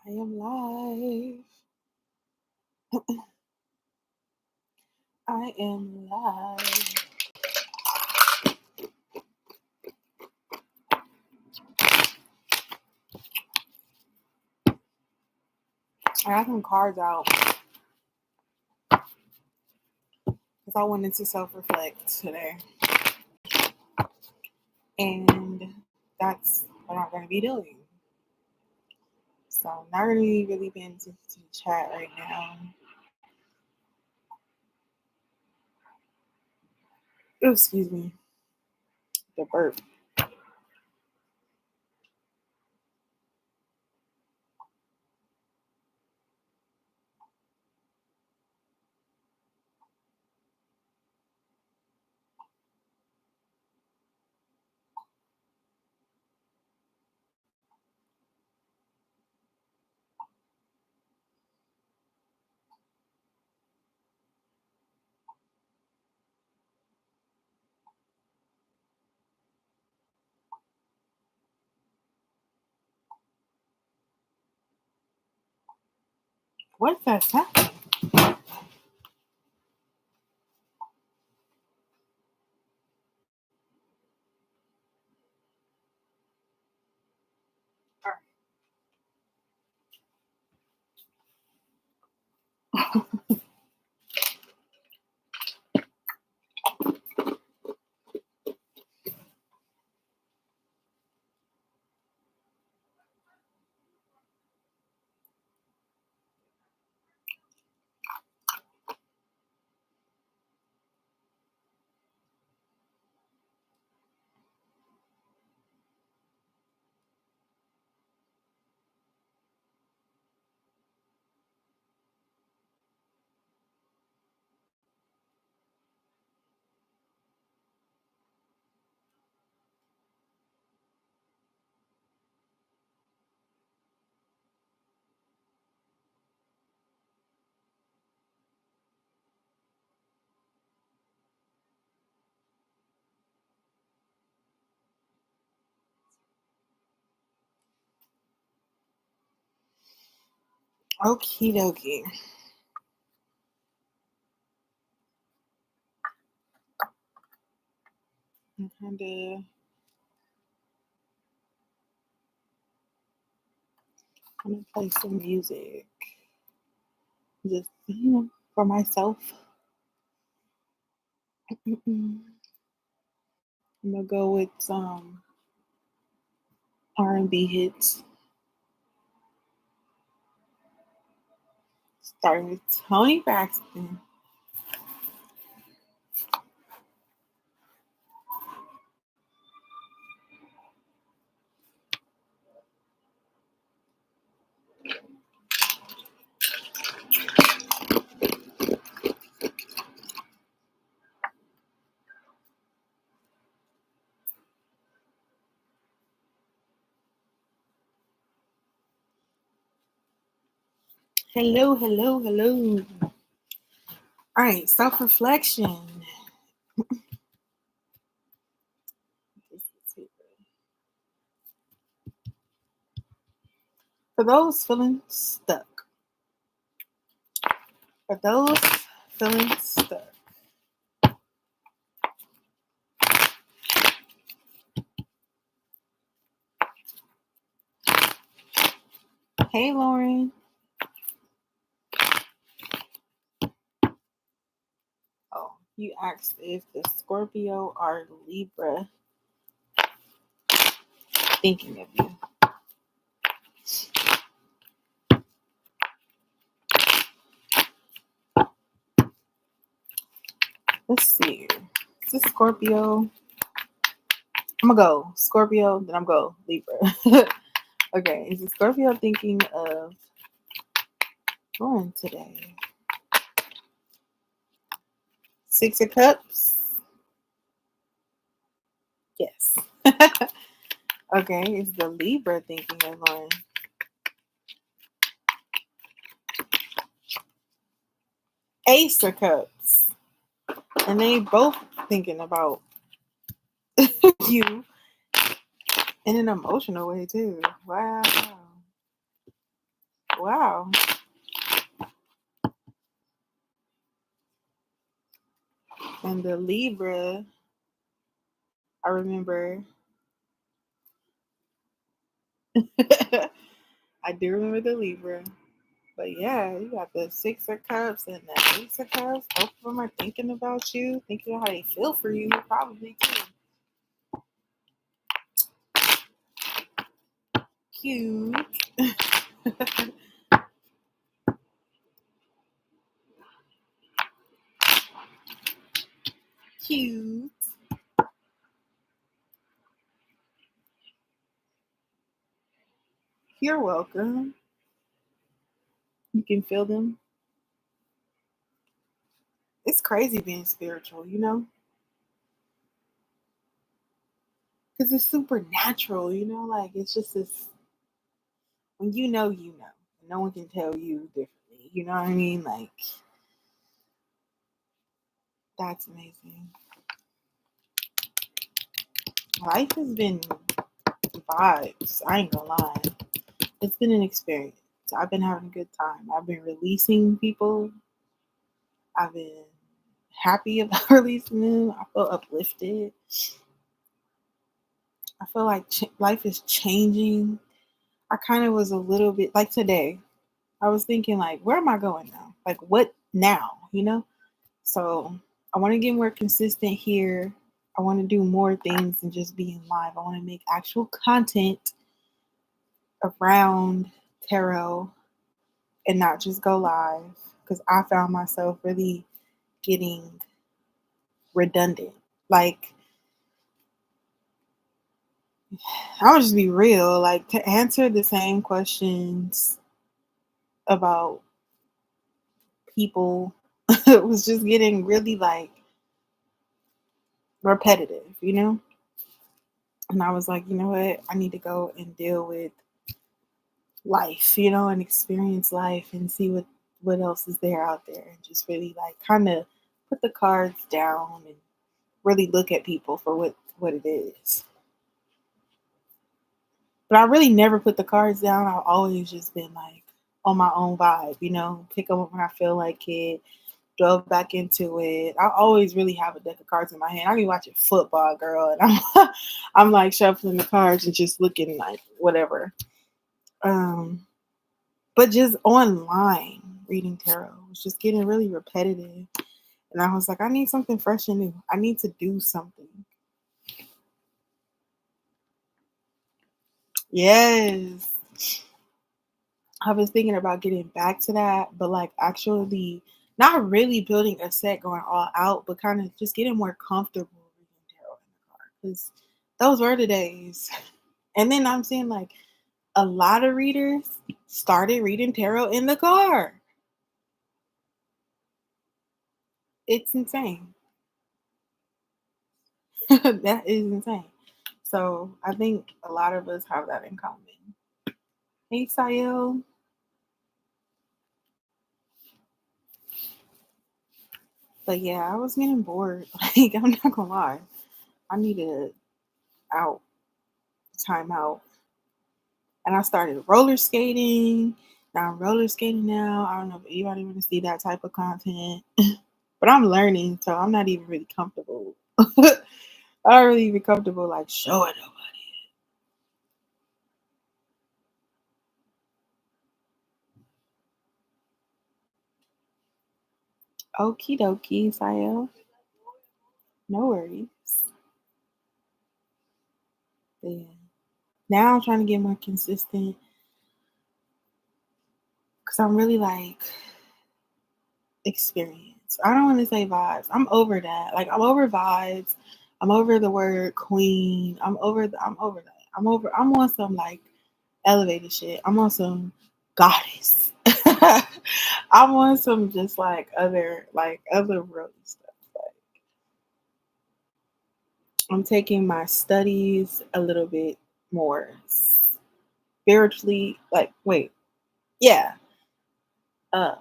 I am live. I am live. I got some cards out because I wanted to self-reflect today. And that's what I'm going to be doing. So I'm not going to be really paying attention to the chat right now. Oh, excuse me. The burp. What's that sound? Okie dokie. I'm gonna play some music. Just, for myself. I'm gonna go with some R&B hits. Starting with Tony Braxton. Hello, hello, hello. All right, self-reflection. For those feeling stuck. For those feeling stuck. Hey, Lauren. Oh, you asked if the Scorpio or Libra thinking of you. Let's see. Is this Scorpio? I'm gonna go Scorpio, then I'm gonna go Libra. Okay, is the Scorpio thinking of Lauren today? 6 of Cups. Yes. Okay, is the Libra thinking of Lauren? Ace of Cups. And they both thinking about you in an emotional way too. Wow. Wow. And the Libra, I remember. I do remember the Libra. But yeah, you got the Six of Cups and the Ace of Cups. Both of them are thinking about you, thinking about how they feel for you, probably too. Cute. Cute. You're welcome. You can feel them. It's crazy being spiritual, you know? Because it's supernatural, you know? Like, it's just this, when you know, you know. No one can tell you differently. You know what I mean? Like, that's amazing. Life has been vibes. I ain't gonna lie. It's been an experience. I've been having a good time. I've been releasing people. I've been happy about releasing them. I feel uplifted. I feel like life is changing. I kind of was a little bit like today. I was thinking like, where am I going now? Like, what now? You know? So I want to get more consistent here. I want to do more things than just being live. I want to make actual content around tarot and not just go live because I found myself really getting redundant. Like, I'll just be real. Like, to answer the same questions about people was just getting really like repetitive, you know? And I was like, you know what? I need to go and deal with life, you know, and experience life and see what else is there out there and just really like kind of put the cards down and really look at people for what it is. But I really never put the cards down. I've always just been like on my own vibe, you know, pick them up when I feel like it, delve back into it. I always really have a deck of cards in my hand. I be watching football, girl, and I'm like shuffling the cards and just looking like whatever. But just online reading tarot was just getting really repetitive. And I was like, I need something fresh and new. I need to do something. Yes. I was thinking about getting back to that, but like actually not really building a set going all out, but kind of just getting more comfortable reading tarot in the car. Because those were the days. And then I'm seeing like a lot of readers started reading tarot in the car. It's insane. That is insane. So I think a lot of us have that in common. Hey, Sayel. But yeah, I was getting bored. Like, I'm not gonna lie. I needed out, time out. And I started roller skating. Now I'm roller skating now. I don't know if anybody want to see that type of content. But I'm learning, so I'm not even really comfortable. I don't really even comfortable like showing nobody. Okie dokie, Sayel. No worries. But yeah. Now I'm trying to get more consistent because I'm really like experience. I don't want to say vibes. I'm over that. Like I'm over vibes. I'm over the word queen. I'm over that. I'm on some like elevated shit. I'm on some goddess. I'm on some just like other worldly stuff. Like, I'm taking my studies a little bit more spiritually. Like, wait, yeah. Uh,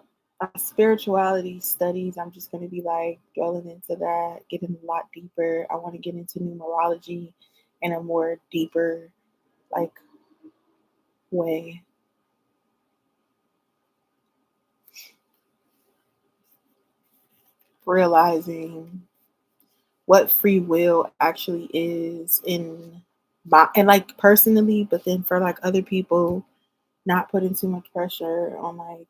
spirituality studies. I'm just going to be like dwelling into that, getting a lot deeper. I want to get into numerology in a more deeper like way. realizing what free will actually is and like personally, but then for like other people, not putting too much pressure on like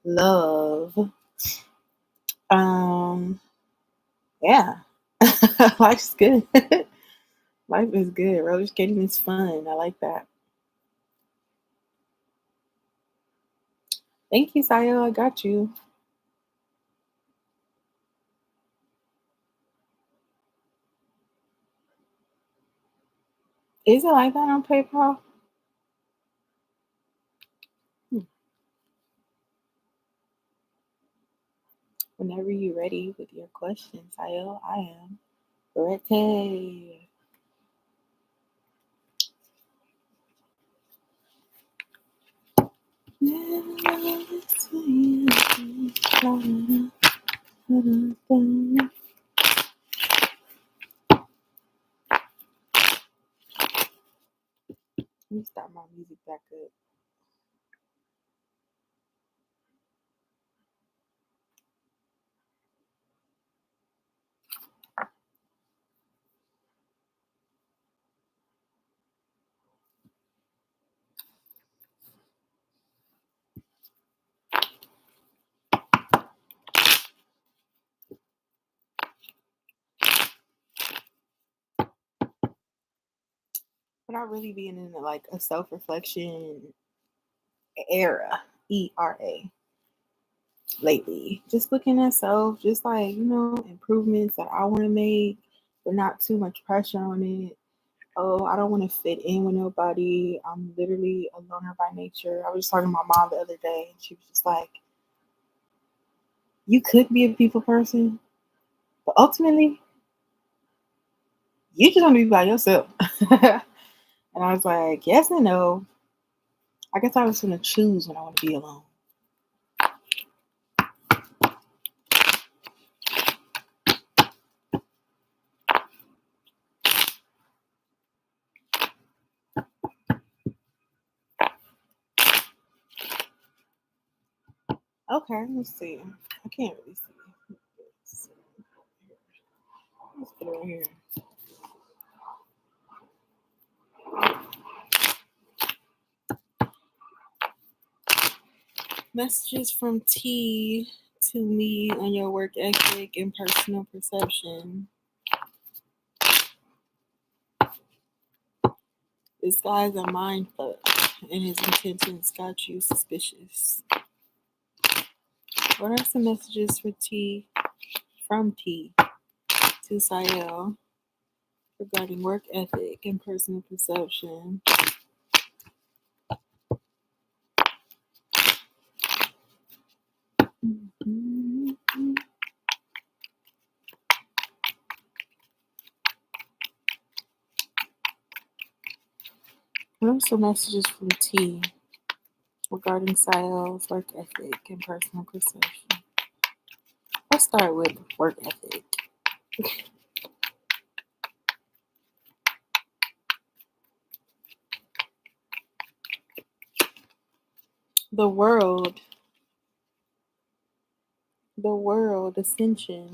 love. Um, yeah, life's good. Life is good. Roller skating is fun. I like that. Thank you, Sayo. I got you. Is it like that on PayPal? Hmm. Whenever you're ready with your questions, Sayo, I am ready. Let me start my music back up. But I really being in like a self reflection era, ERA, lately. Just looking at self, just like, improvements that I want to make, but not too much pressure on it. Oh, I don't want to fit in with nobody. I'm literally a loner by nature. I was just talking to my mom the other day, and she was just like, you could be a people person, but ultimately, you just want to be by yourself. And I was like, yes and no. I guess I was going to choose when I want to be alone. Okay, let's see. I can't really see. Let's put it right here. Messages from T to me on your work ethic and personal perception. This guy's a mind fuck, and his intentions got you suspicious. What are some messages for T from T to Sayel regarding work ethic and personal perception? Mm-hmm. What are some messages from T regarding Sayel's work ethic and personal perception? Let's start with work ethic. The world, ascension.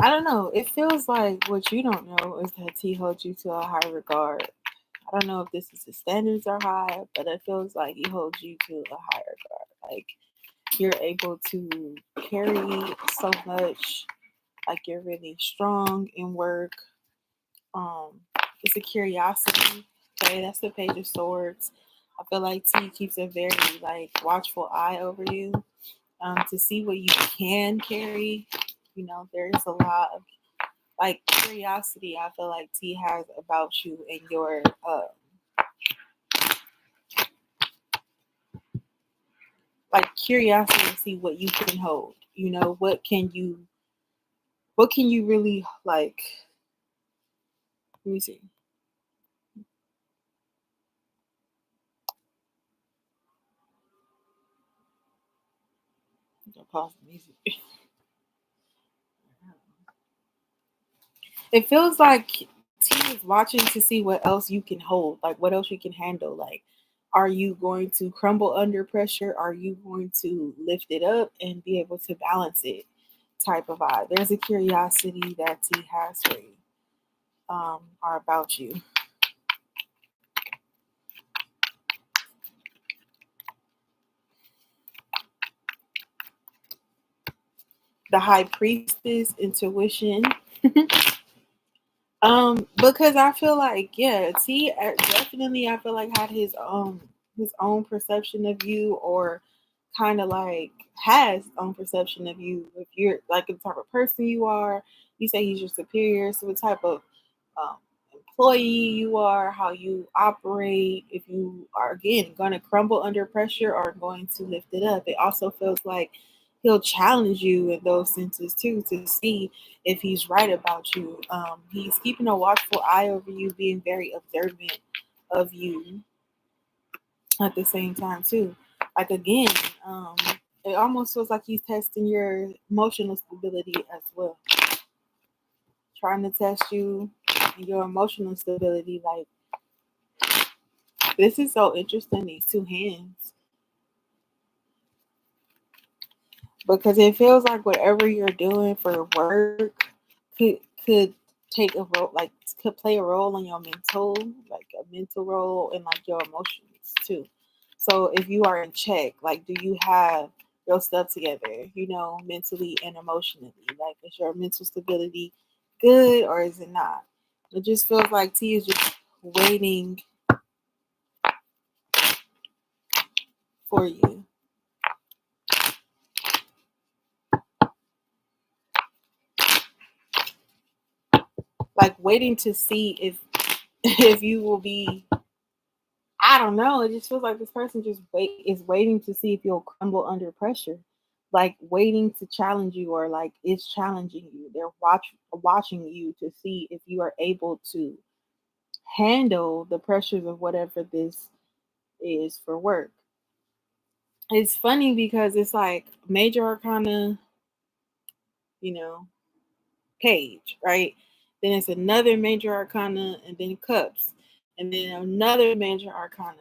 I don't know. It feels like what you don't know is that T holds you to a high regard. I don't know if this is his standards are high, but it feels like he holds you to a higher regard. Like you're able to carry so much. Like you're really strong in work. Um, it's a curiosity. Okay, that's the Page of Swords. I feel like T keeps a very like watchful eye over you. To see what you can carry. There is a lot of like curiosity I feel like T has about you and your like curiosity to see what you can hold. What can you really like, let me see. I'll pause the music. It feels like T is watching to see what else you can hold, like what else you can handle. Like, are you going to crumble under pressure? Are you going to lift it up and be able to balance it? Type of vibe. There's a curiosity that T has for you, or about you. The High Priestess, intuition. Because I feel like, yeah, T definitely, I feel like had his own perception of you, or kind of like has his own perception of you. If you're like the type of person you are, you say he's your superior, so what type of um, employee you are, how you operate, if you are again going to crumble under pressure or going to lift it up. It also feels like he'll challenge you in those senses too, to see if he's right about you. He's keeping a watchful eye over you, being very observant of you at the same time too. Like again, um, it almost feels like he's testing your emotional stability as well, trying to test you and your emotional stability. Like, this is so interesting, these two hands, because it feels like whatever you're doing for work could take a role, like could play a role in your mental, like a mental role, and like your emotions too. So if you are in check, like, do you have your stuff together, mentally and emotionally? Like, is your mental stability good or is it not? It just feels like T is just waiting for you. Like waiting to see if if you will be, I don't know. It just feels like this person just is waiting to see if you'll crumble under pressure, like waiting to challenge you, or like it's challenging you. They're watching you to see if you are able to handle the pressures of whatever this is for work. It's funny because it's like major arcana, you know, page, right? Then it's another major arcana, and then cups, and then another major arcana.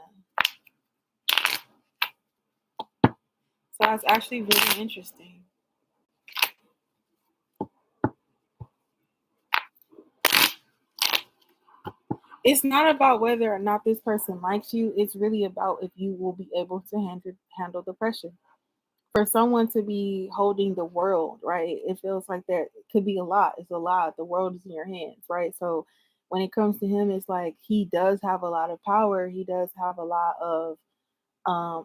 So that's actually really interesting. It's not about whether or not this person likes you. It's really about if you will be able to handle the pressure. For someone to be holding the world, right? It feels like that it could be a lot. It's a lot. The world is in your hands, right? So when it comes to him, it's like he does have a lot of power. He does have a lot of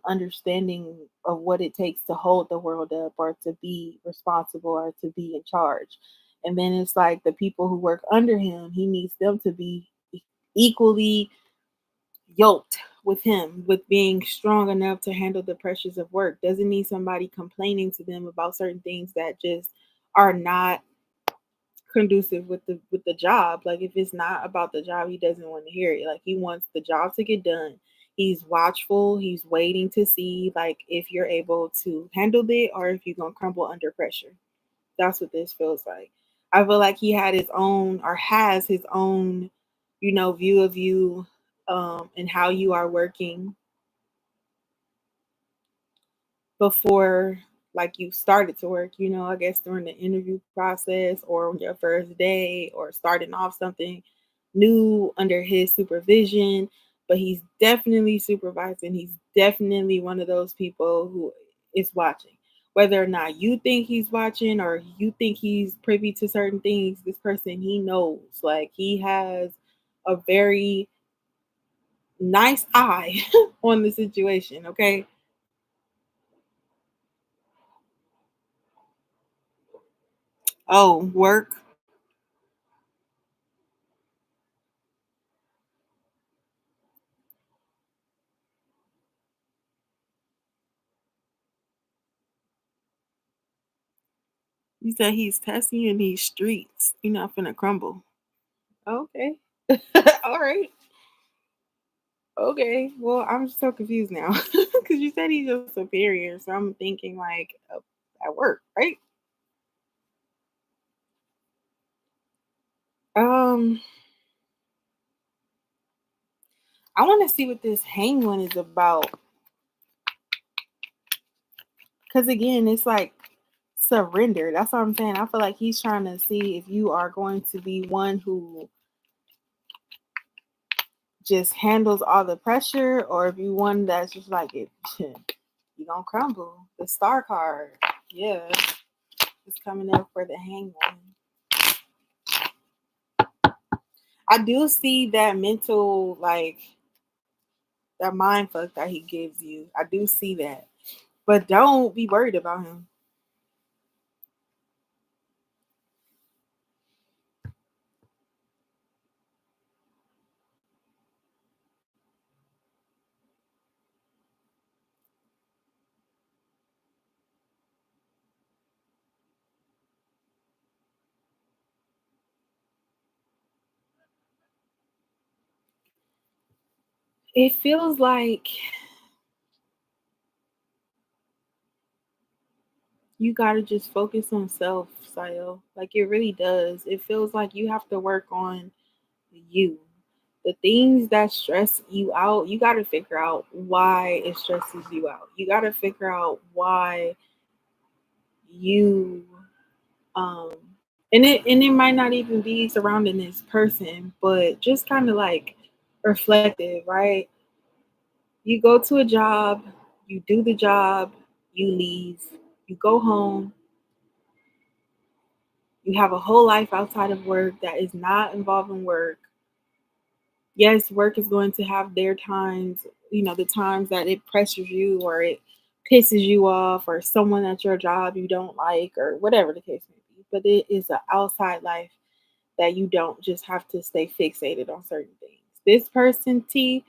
understanding of what it takes to hold the world up, or to be responsible, or to be in charge. And then it's like the people who work under him, he needs them to be equally yoked with him, with being strong enough to handle the pressures of work. Doesn't need somebody complaining to them about certain things that just are not conducive with the job. Like, if it's not about the job, he doesn't want to hear it. Like, he wants the job to get done. He's watchful. He's waiting to see, like, if you're able to handle it or if you're gonna crumble under pressure. That's what this feels like. I feel like he had his own, or has his own, view of you, and how you are working before, like, you started to work, I guess during the interview process, or on your first day, or starting off something new under his supervision. But he's definitely supervising. He's definitely one of those people who is watching. Whether or not you think he's watching, or you think he's privy to certain things, this person, he knows. Like, he has a very nice eye on the situation, okay? Oh, work. You said he's testing you in these streets. You're not finna crumble. Okay. All right. Okay. Well, I'm just so confused now because you said he's your superior. So I'm thinking like at work, right? Um, I want to see what this hang one is about. Because again, it's like surrender. That's what I'm saying. I feel like he's trying to see if you are going to be one who just handles all the pressure, or if you one that's just like it, you gonna crumble. The star card, yeah, it's coming up for the hang one. I do see that mental, like that mind fuck that he gives you. I do see that, but don't be worried about him. It feels like you gotta just focus on self, Sayo. Like it really does. It feels like you have to work on you. The things that stress you out, you gotta figure out why it stresses you out. You gotta figure out why you um and it might not even be surrounding this person, but just kind of like reflective, right? You go to a job, you do the job, you leave, you go home, you have a whole life outside of work that is not involving work. Yes, work is going to have their times, the times that it pressures you or it pisses you off or someone at your job you don't like or whatever the case may be. But it is an outside life that you don't just have to stay fixated on certain things. This person, T,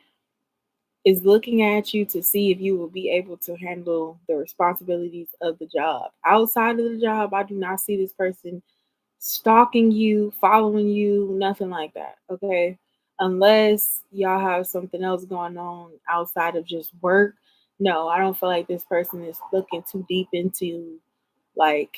is looking at you to see if you will be able to handle the responsibilities of the job. Outside of the job, I do not see this person stalking you, following you, nothing like that. Okay. Unless y'all have something else going on outside of just work. No, I don't feel like this person is looking too deep into like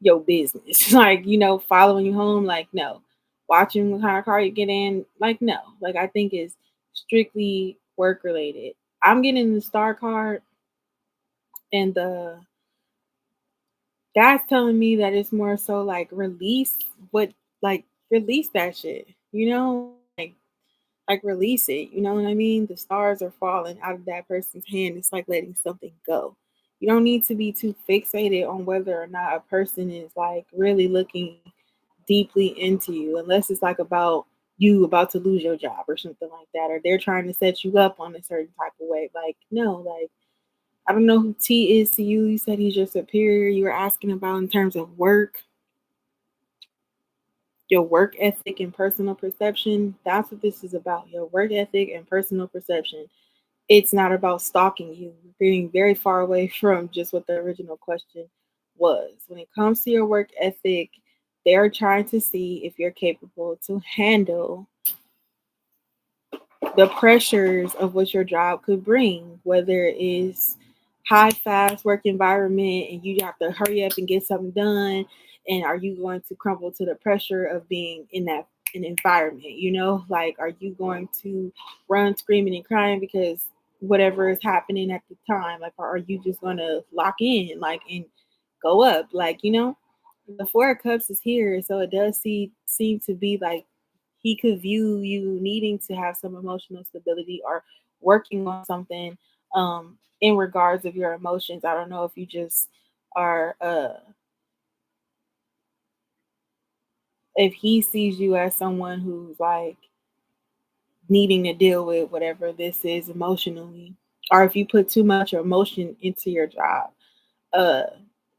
your business. Like, following you home, like no. Watching what kind of car you get in, like no. Like I think it's strictly work related. I'm getting the star card and the that's telling me that it's more so like what like release that shit, like release it, you know what I mean? The stars are falling out of that person's hand. It's like letting something go. You don't need to be too fixated on whether or not a person is like really looking deeply into you, unless it's like about you about to lose your job or something like that, or they're trying to set you up on a certain type of way. Like, no, like I don't know who T is to you. You said he's your superior. You were asking about in terms of work, your work ethic and personal perception. That's what this is about. Your work ethic and personal perception. It's not about stalking you. We're getting very far away from just what the original question was. When it comes to your work ethic, they're trying to see if you're capable to handle the pressures of what your job could bring, whether it is high fast work environment and you have to hurry up and get something done, and are you going to crumble to the pressure of being in that an environment, like are you going to run screaming and crying because whatever is happening at the time, like, or are you just going to lock in like and go up, like, the Four of Cups is here, so it does seem to be like he could view you needing to have some emotional stability or working on something in regards of your emotions. I don't know if you just are if he sees you as someone who's like needing to deal with whatever this is emotionally, or if you put too much emotion into your job. Uh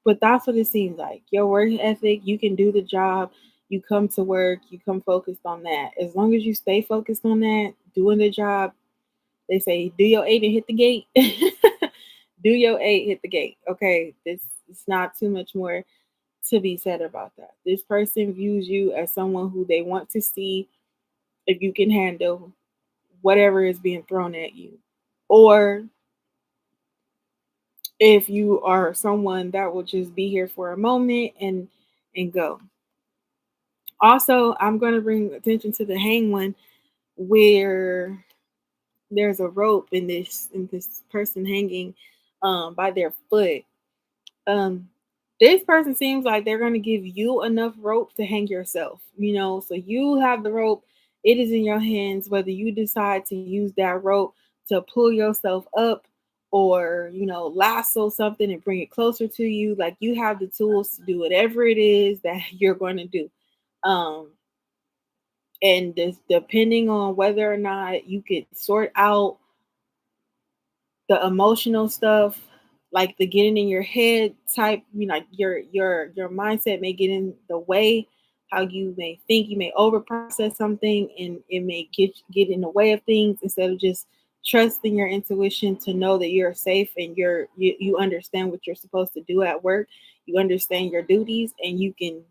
but that's what it seems like. Your work ethic, you can do the job, you come to work, you come focused on that. As long as you stay focused on that, doing the job, they say do your 8 and hit the gate. Do your 8, hit the gate. Okay, this it's not too much more to be said about that. This person views you as someone who they want to see if you can handle whatever is being thrown at you, or if you are someone that will just be here for a moment and go. Also, I'm going to bring attention to the hang one, where there's a rope in this person hanging by their foot. um this person seems like they're going to give you enough rope to hang yourself, so you have the rope. It is in your hands whether you decide to use that rope to pull yourself up, or lasso something and bring it closer to you. Like, you have the tools to do whatever it is that you're going to do. um and depending on whether or not you could sort out the emotional stuff, like the getting in your head type, like your mindset may get in the way. How you may think, you may over process something, and it may get in the way of things, instead of just trusting your intuition to know that you're safe, and you understand what you're supposed to do at work. You understand your duties, and you can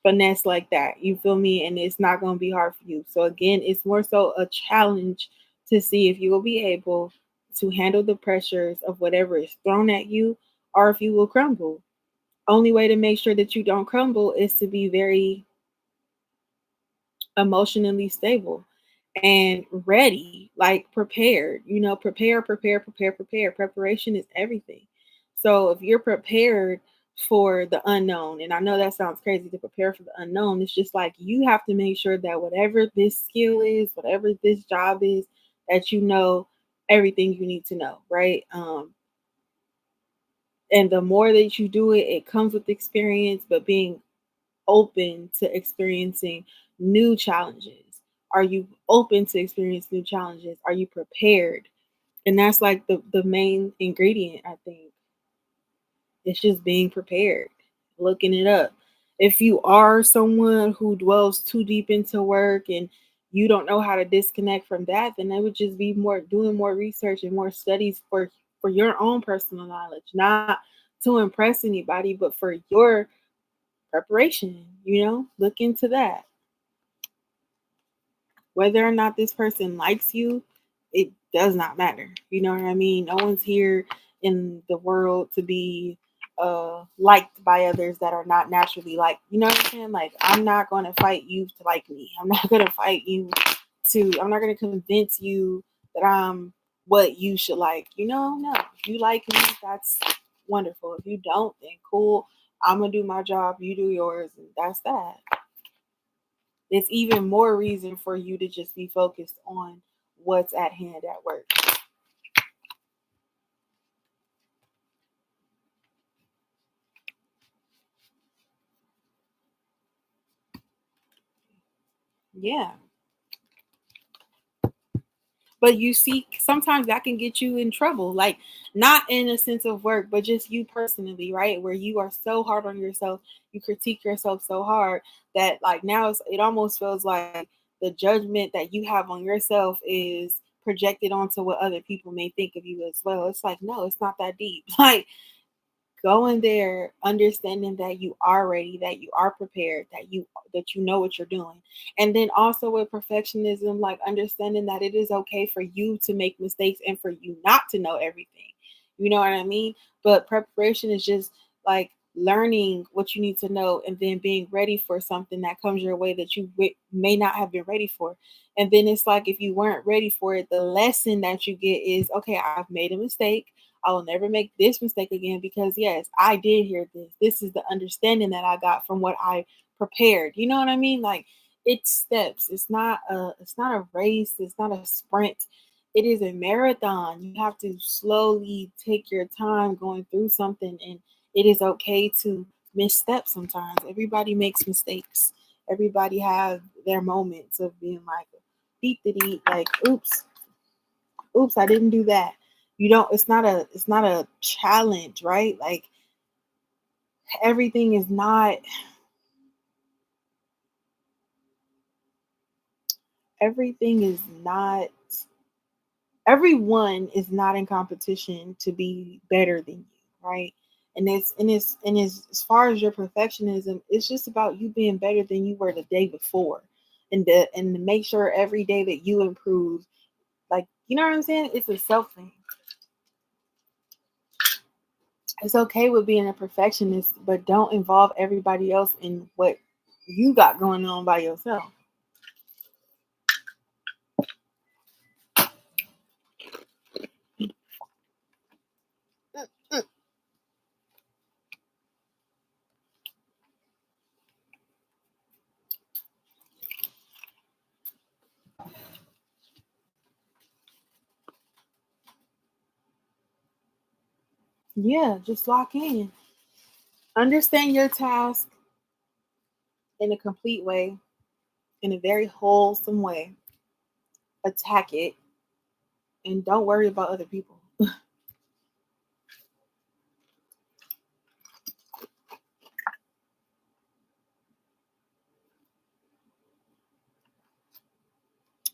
finesse like that. You feel me? And it's not going to be hard for you. So again, it's more so a challenge to see if you will be able to handle the pressures of whatever is thrown at you, or if you will crumble. Only way to make sure that you don't crumble is to be very emotionally stable and ready, like prepared. Prepare. Preparation is everything. So if you're prepared for the unknown, and I know that sounds crazy to prepare for the unknown, it's just like you have to make sure that whatever this skill is, whatever this job is, that you know everything you need to know, right? And the more that you do it, it comes with experience, but being open to experiencing new challenges. Are you open to experience new challenges? Are you prepared? And that's like the main ingredient, I think. It's just being prepared, looking it up. If you are someone who dwells too deep into work and you don't know how to disconnect from that, then it would just be more doing more research and more studies for your own personal knowledge, not to impress anybody, but for your preparation. Look into that. Whether or not this person likes you, it does not matter. You know what I mean? No one's here in the world to be liked by others that are not naturally like. You know what I'm saying? Like, I'm not going to fight you to like me. I'm not going to fight you I'm not going to convince you that I'm what you should like. No. If you like me, that's wonderful. If you don't, then cool. I'm going to do my job, you do yours, and that's that. It's even more reason for you to just be focused on what's at hand at work. Yeah. But you see, sometimes that can get you in trouble. Like, not in a sense of work, but just you personally, right? Where you are so hard on yourself, you critique yourself so hard that, like, now it almost feels like the judgment that you have on yourself is projected onto what other people may think of you as well. It's like, no, it's not that deep. Like, go in there understanding that you are ready, that you are prepared, that you know what you're doing. And then also with perfectionism, like understanding that it is okay for you to make mistakes and for you not to know everything. You know what I mean? But preparation is just like learning what you need to know, and then being ready for something that comes your way that you may not have been ready for. And then it's like, if you weren't ready for it, the lesson that you get is, okay, I've made a mistake. I will never make this mistake again, because yes, I did hear this. This is the understanding that I got from what I prepared. You know what I mean? Like, it's steps. It's not a race. It's not a sprint. It is a marathon. You have to slowly take your time going through something, and it is okay to misstep sometimes. Everybody makes mistakes. Everybody has their moments of being like, beat the deep, like, oops, I didn't do that. You don't, it's not a challenge, right? Like, everything is not everything is not everyone is not in competition to be better than you, right? And it's as far as your perfectionism, it's just about you being better than you were the day before. And to make sure every day that you improve, like, you know what I'm saying? It's a self thing. It's okay with being a perfectionist, but don't involve everybody else in what you got going on by yourself. Yeah, just lock in. Understand your task in a complete way, in a very wholesome way. Attack it and don't worry about other people.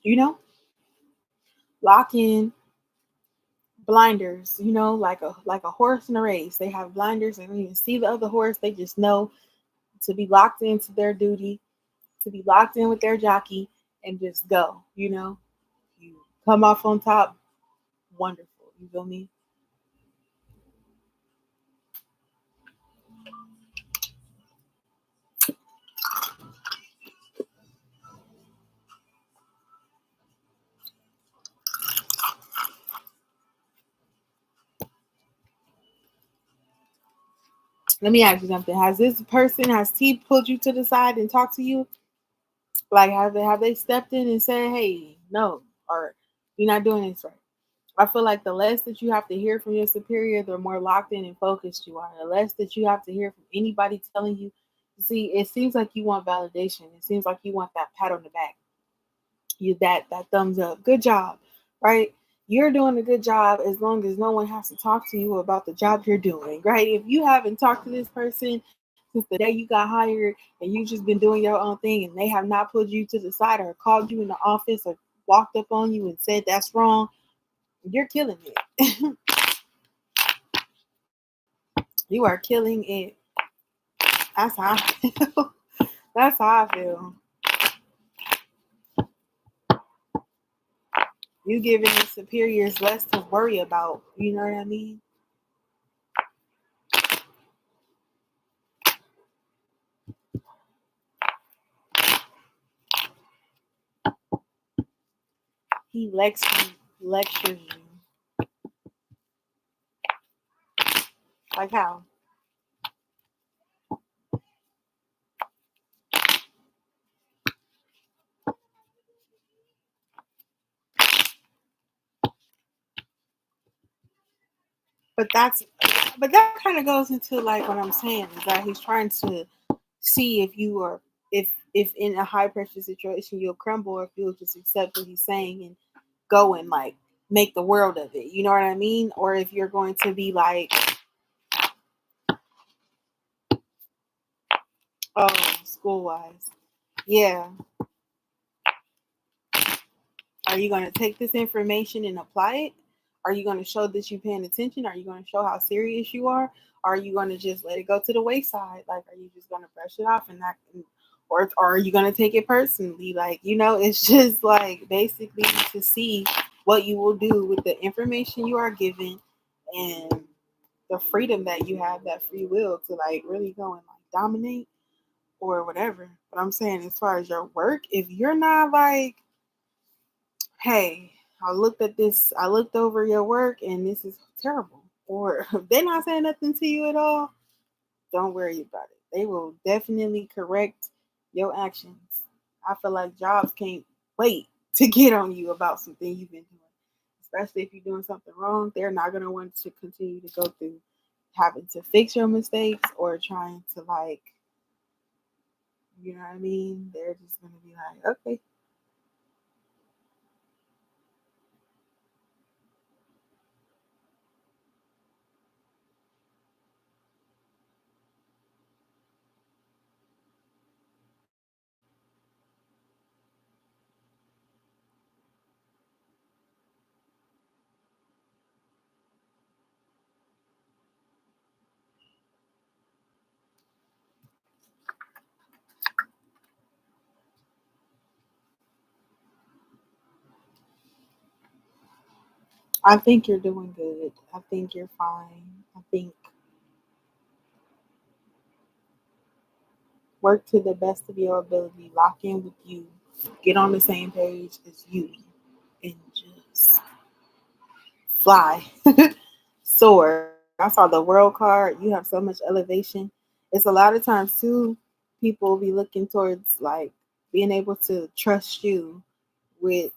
You know, lock in blinders, like a horse in a race. They have blinders and you can see the other horse. They just know to be locked into their duty, to be locked in with their jockey and just go, You come off on top, wonderful. You feel me? Let me ask you something. Has T pulled you to the side and talked to you? Like have they stepped in and said, hey, no, or you're not doing this right? I feel like the less that you have to hear from your superior, the more locked in and focused you are. The less that you have to hear from anybody telling you. See, it seems like you want validation. It seems like you want that pat on the back. You that thumbs up. Good job, right? You're doing a good job as long as no one has to talk to you about the job you're doing, right? If you haven't talked to this person since the day you got hired and you just been doing your own thing and they have not pulled you to the side or called you in the office or walked up on you and said that's wrong, you're killing it. You are killing it. That's how I feel. That's how I feel. You giving the superiors less to worry about. You know what I mean? He lectures you. Like how? But that kind of goes into like what I'm saying is that he's trying to see if you are if in a high pressure situation you'll crumble or if you'll just accept what he's saying and go and like make the world of it. You know what I mean? Or if you're going to be like, oh, school wise. Yeah. Are you going to take this information and apply it? Are you going to show that you're paying attention? Are you going to show how serious you are? Are you going to just let it go to the wayside? Like, are you just going to brush it off and not, or are you going to take it personally? Like, it's just like basically to see what you will do with the information you are given and the freedom that you have, that free will to like really go and like dominate or whatever. But I'm saying, as far as your work, if you're not like, hey, I looked over your work and this is terrible. Or if they're not saying nothing to you at all, don't worry about it. They will definitely correct your actions. I feel like jobs can't wait to get on you about something you've been doing. Especially if you're doing something wrong, they're not going to want to continue to go through having to fix your mistakes or trying to like, you know what I mean? They're just going to be like, okay. I think you're doing good. I think you're fine. I think work to the best of your ability. Lock in with you. Get on the same page as you. And just fly. Soar. I saw the world card. You have so much elevation. It's a lot of times too, people be looking towards like being able to trust you with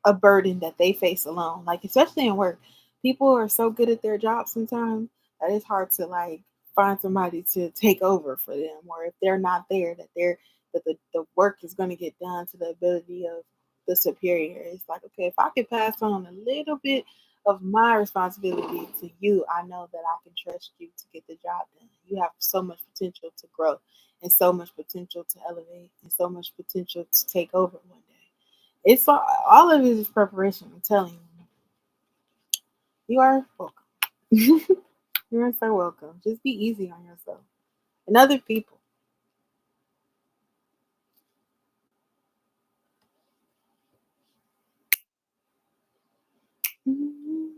a burden that they face alone. Like especially in work. People are so good at their job sometimes that it's hard to like find somebody to take over for them, or if they're not there, that the work is going to get done to the ability of the superior. It's like, okay, if I could pass on a little bit of my responsibility to you, I know that I can trust you to get the job done. You have so much potential to grow, and so much potential to elevate, and so much potential to take over one day. It's all of it is preparation. I'm telling you. You are welcome. You are so welcome. Just be easy on yourself and other people. Mhm.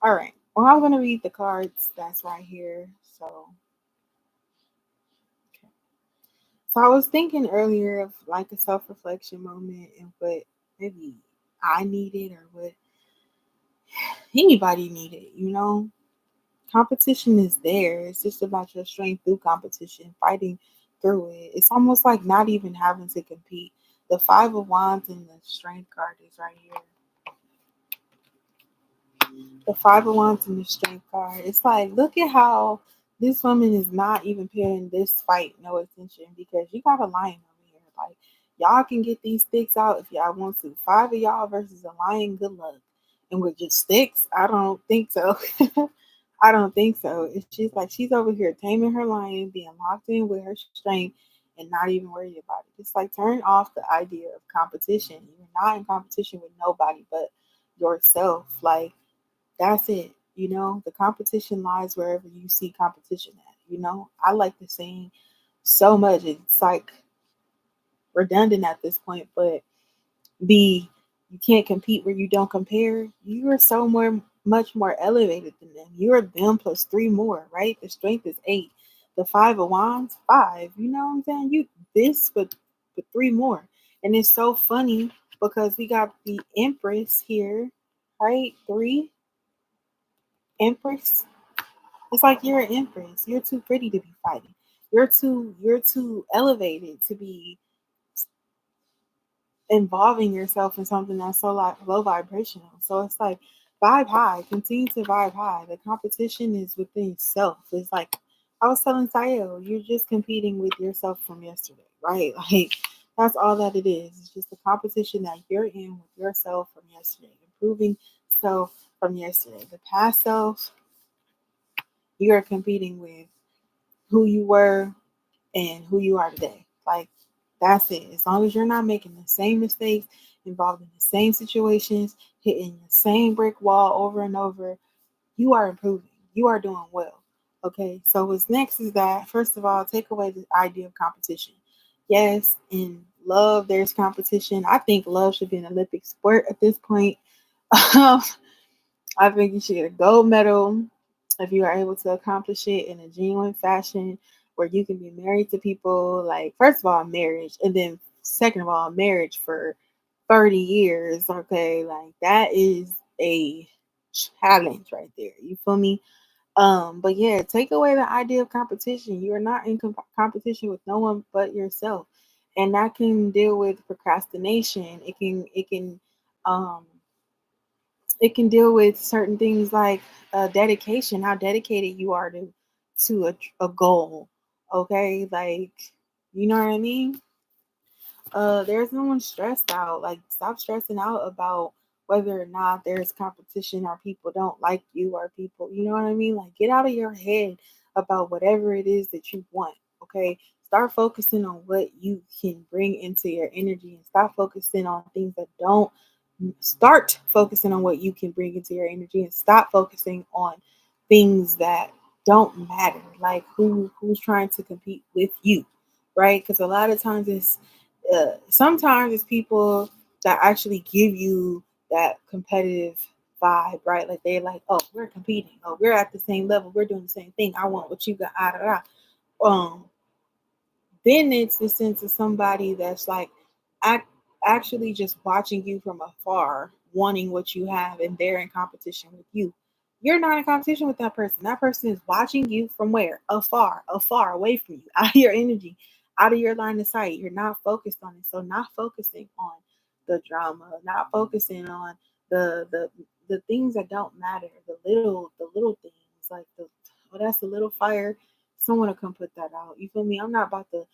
All right. Well, I'm gonna read the cards that's right here. Okay. So I was thinking earlier of like a self-reflection moment and what maybe I needed or what anybody needed. Competition is there. It's just about your strength through competition, fighting through it. It's almost like not even having to compete. The Five of Wands and the Strength card is right here. The Five of Wands and the Strength card. It's like, look at how this woman is not even paying this fight no attention because you got a lion over here. Like, y'all can get these sticks out if y'all want to. Five of y'all versus a lion, good luck. And with just sticks, I don't think so. I don't think so. It's just like she's over here taming her lion, being locked in with her strength, and not even worried about it. It's like turn off the idea of competition. You're not in competition with nobody but yourself. Like that's it. The competition lies wherever you see competition at. I like the saying so much. It's like redundant at this point, but the you can't compete where you don't compare. You are so much more elevated than them. You're them plus three more, right? The strength is 8. The Five of Wands, 5. You know what I'm saying? You this but three more. And it's so funny because we got the Empress here, right? 3 Empress. It's like you're an empress. You're too pretty to be fighting. You're too elevated to be involving yourself in something that's so like low vibrational. So it's like vibe high, continue to vibe high. The competition is within yourself. It's like I was telling Sayo, you're just competing with yourself from yesterday, right? Like that's all that it is. It's just the competition that you're in with yourself from yesterday, improving self from yesterday. The past self, you are competing with who you were and who you are today. Like that's it. As long as you're not making the same mistakes, involved in the same situations, hitting the same brick wall over and over, you are improving. You are doing well. Okay. So what's next is that first of all, take away the idea of competition. Yes, in love there's competition. I think love should be an Olympic sport at this point. I think you should get a gold medal if you are able to accomplish it in a genuine fashion where you can be married to people. Like, first of all, marriage, and then second of all, marriage for 30 years. Okay, like that is a challenge right there. You feel me? But yeah, take away the idea of competition. You are not in competition with no one but yourself, and that can deal with procrastination. Um it can deal with certain things like dedication, how dedicated you are to a goal. Okay, like you know what I mean. There's no one stressed out. Like stop stressing out about whether or not there's competition or people don't like you or people, you know what I mean? Like get out of your head about whatever it is that you want. Okay, start focusing on what you can bring into your energy and stop focusing on things that don't. Start focusing on what you can bring into your energy and stop focusing on things that don't matter, like who's trying to compete with you, right? Because a lot of times it's sometimes it's people that actually give you that competitive vibe, right? Like they're like, oh, we're competing, oh, we're at the same level, we're doing the same thing, I want what you got, um then it's the sense of somebody that's like act, actually just watching you from afar, wanting what you have, and they're in competition with you. You're not in competition with that person. That person is watching you from where? Afar away from you, out of your energy, out of your line of sight. You're not focused on it. So not focusing on the drama, not focusing on the things that don't matter, the little things like the that's a little fire. Someone will come put that out. You feel me? I'm not about to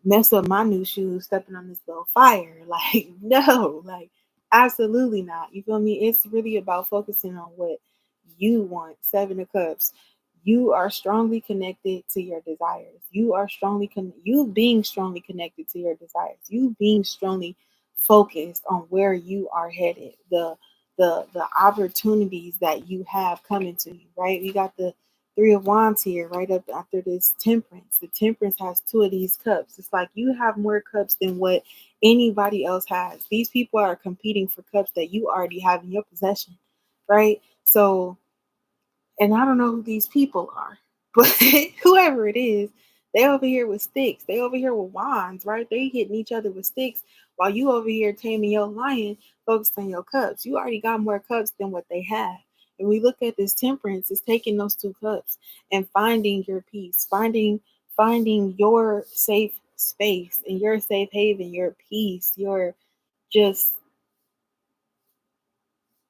mess up my new shoes stepping on this little fire. Like, no, like, absolutely not. You feel me? It's really about focusing on what you want. Seven of Cups. You are strongly connected to your desires. You are you being strongly connected to your desires. You being strongly focused on where you are headed. The opportunities that you have coming to you, right? You got the Three of Wands here, right up after this Temperance. The Temperance has two of these cups. It's like you have more cups than what anybody else has. These people are competing for cups that you already have in your possession, right? So, and I don't know who these people are, but whoever it is, they over here with sticks. They over here with wands, right? They hitting each other with sticks while you over here taming your lion, focused on your cups. You already got more cups than what they have. And we look at this Temperance, it's taking those two cups and finding your peace, finding your safe space and your safe haven, your peace, your just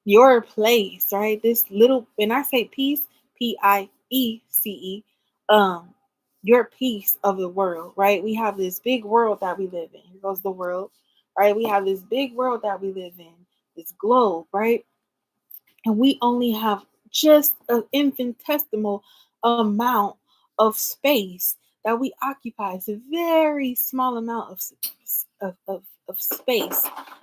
your place, right? This little, when I say peace, PIECE, um, your piece of the world, right? We have this big world that we live in. Here goes the world, right? We have this big world that we live in, this globe, right? And we only have just an infinitesimal amount of space that we occupy. It's a very small amount of space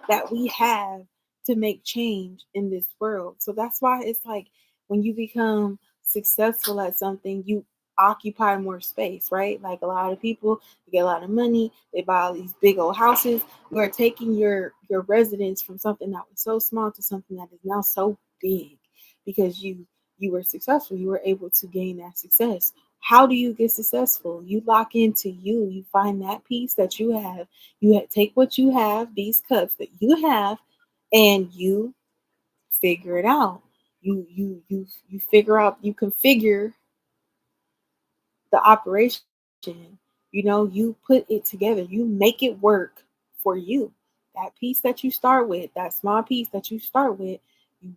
that we have to make change in this world. So that's why it's like when you become successful at something, you occupy more space, right? Like a lot of people, they get a lot of money, they buy all these big old houses. You are taking your residence from something that was so small to something that is now so big because you were successful. You were able to gain that success. How do you get successful? You lock into you. You find that peace that you have. Take what you have, these cups that you have, and you figure it out. You figure out. You configure the operation. You put it together. You make it work for you. That piece that you start with, that small piece that you start with, you,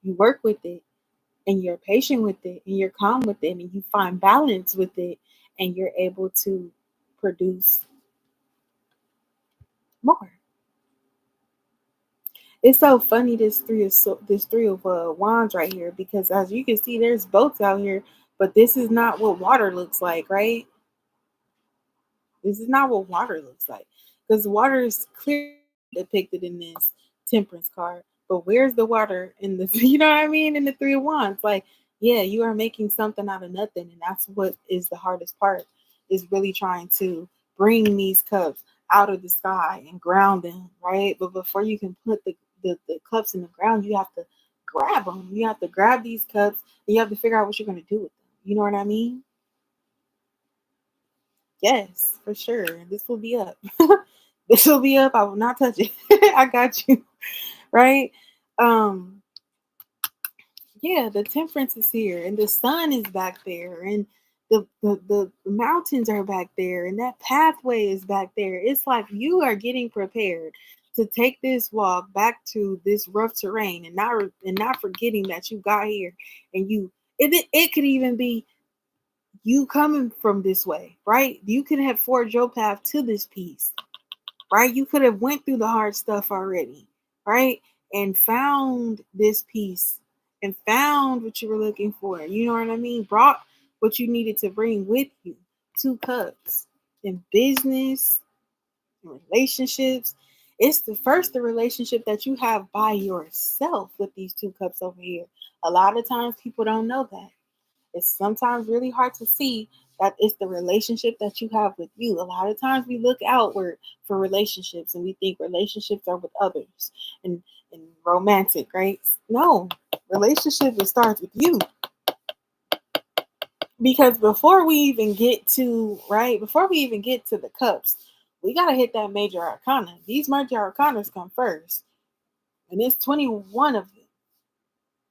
you work with it and you're patient with it and you're calm with it and you find balance with it and you're able to produce more. It's so funny this three of wands right here because as you can see, there's boats out here, but this is not what water looks like, right? This is not what water looks like because water is clearly depicted in this Temperance card. But where's the water in the, you know what I mean? In the Three of Wands, like, yeah, you are making something out of nothing. And that's what is the hardest part is really trying to bring these cups out of the sky and ground them, right? But before you can put the cups in the ground, you have to grab them. You have to grab these cups and you have to figure out what you're going to do with them. You know what I mean? Yes, for sure. This will be up. This will be up. I will not touch it. I got you. Right? Um, yeah, the Temperance is here and the sun is back there and the mountains are back there and that pathway is back there. It's like you are getting prepared to take this walk back to this rough terrain and not forgetting that you got here and it could even be you coming from this way, right? You could have forged your path to this peace, right? You could have went through the hard stuff already, right? And found this peace and found what you were looking for. You know what I mean? Brought what you needed to bring with you. Two cups in business, in relationships. It's the relationship that you have by yourself with these two cups over here. A lot of times people don't know that. It's sometimes really hard to see that it's the relationship that you have with you. A lot of times we look outward for relationships and we think relationships are with others and romantic, right? No, relationship it starts with you. Because before we even get to the cups, we gotta hit that major arcana. These major arcanas come first. And there's 21 of them.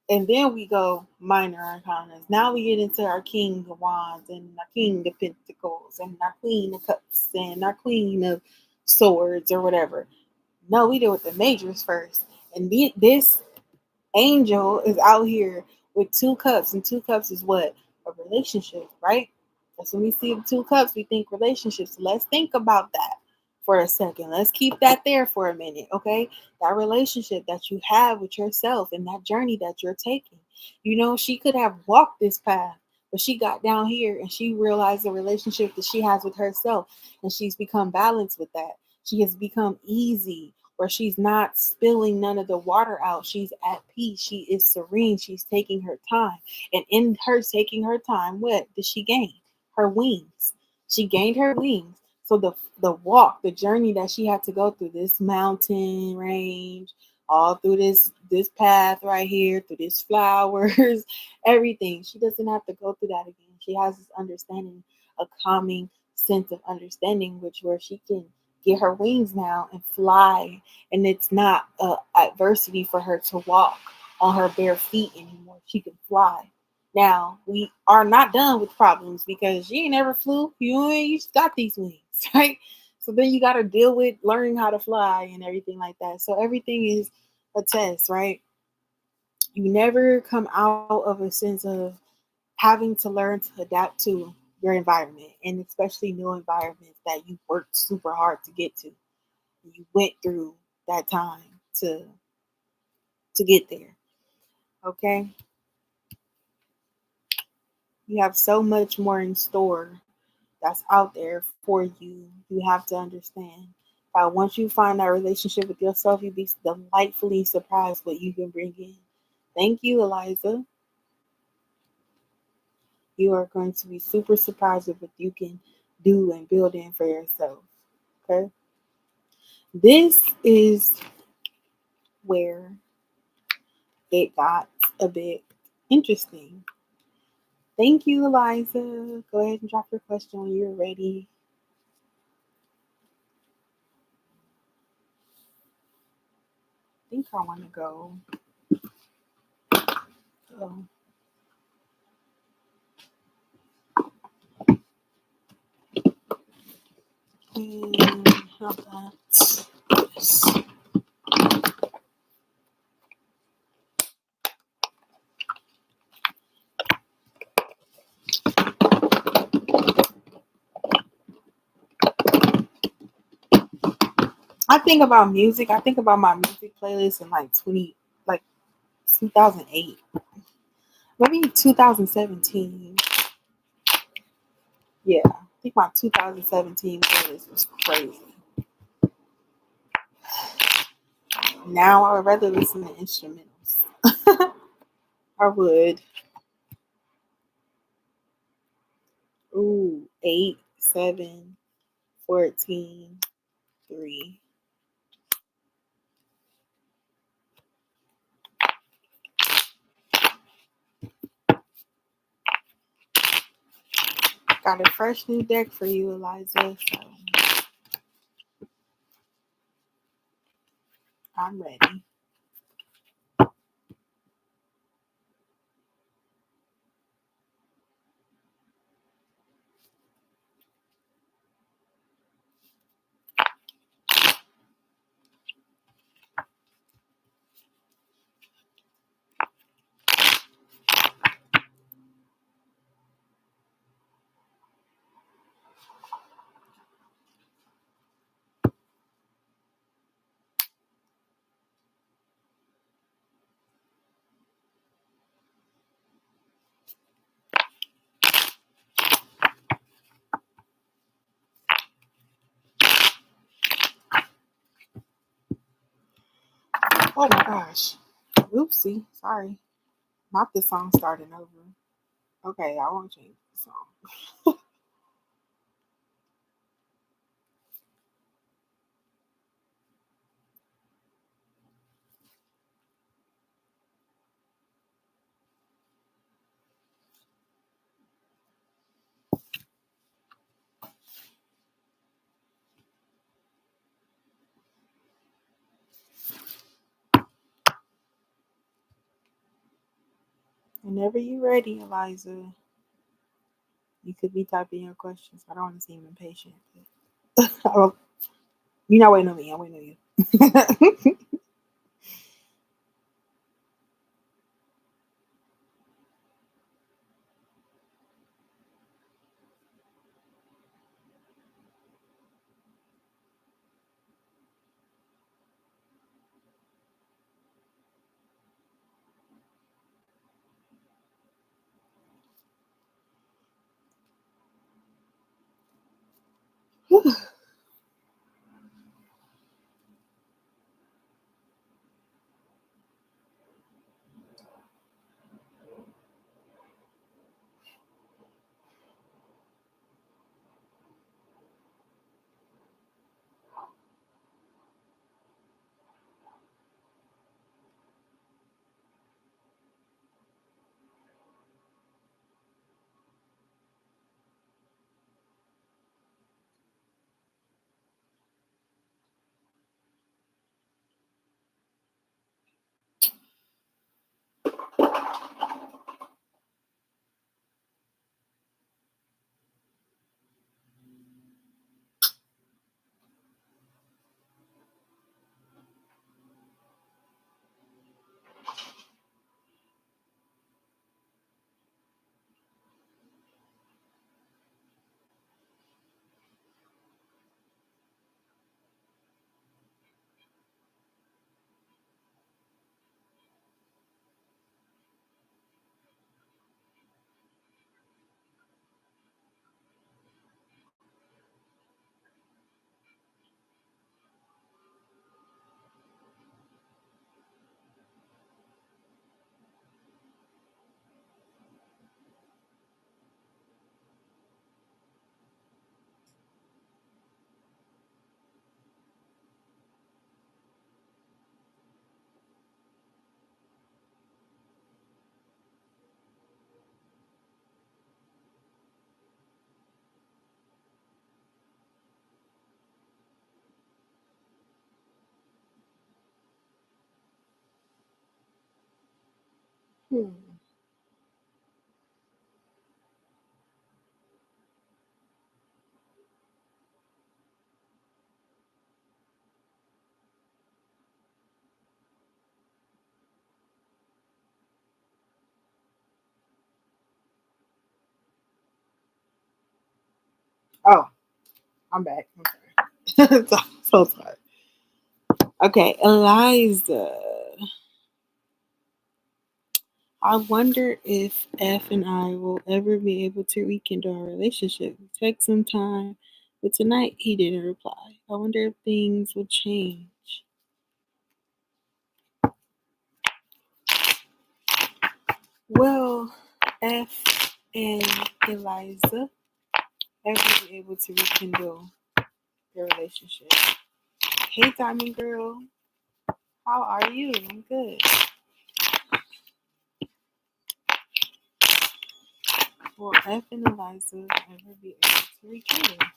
And then we go minor arcanas. Now we get into our King of Wands and our King of Pentacles and our Queen of Cups and our Queen of Swords or whatever. No, we deal with the majors first. And this angel is out here with 2 cups, and 2 cups is what? A relationship, right? That's when we see the 2 cups, we think relationships. So let's think about that for a second. Let's keep that there for a minute, okay? That relationship that you have with yourself and that journey that you're taking. You know, she could have walked this path, but she got down here and she realized the relationship that she has with herself, and she's become balanced with that. She has become easy, where she's not spilling none of the water out. She's at peace. She is serene. She's taking her time. And in her taking her time, what did she gain? Her wings. She gained her wings. So the walk, the journey that she had to go through, this mountain range, all through this path right here, through these flowers, everything. She doesn't have to go through that again. She has this understanding, a calming sense of understanding, which where she can get her wings now and fly, and it's not adversity for her to walk on her bare feet anymore. She can fly. Now we are not done with problems because you ain't never flew. You just got these wings, right? So then you got to deal with learning how to fly and everything like that. So everything is a test, right? You never come out of a sense of having to learn to adapt to your environment, and especially new environments that you worked super hard to get to. You went through that time to get there. Okay? You have so much more in store that's out there for you. You have to understand that once you find that relationship with yourself, you'll be delightfully surprised what you can bring in. Thank you, Eliza. You are going to be super surprised with what you can do and build in for yourself. Okay? This is where it got a bit interesting. Thank you, Eliza. Go ahead and drop your question when you're ready. I think I want to go. Oh. And how about this? I think about music. I think about my music playlist in like 2008, maybe 2017. Yeah, I think my 2017 playlist was crazy. Now I would rather listen to instrumentals. I would. Ooh, 8, 7, 14, 3. Got a fresh new deck for you, Eliza. So I'm ready. Oh my gosh. Oopsie. Sorry. Not the song starting over. Okay, I won't change the song. Whenever you're ready, Eliza. You could be typing your questions. I don't want to seem impatient. You're not waiting on me. I'm waiting on you. Hmm. Oh, I'm back. I'm sorry. So sorry. Okay, Eliza. I wonder if F and I will ever be able to rekindle our relationship. We text sometime, but tonight he didn't reply. I wonder if things will change. Will F and Eliza ever be able to rekindle their relationship? Hey, Diamond Girl. How are you? I'm good. Will F and Eliza ever be able to rekindle?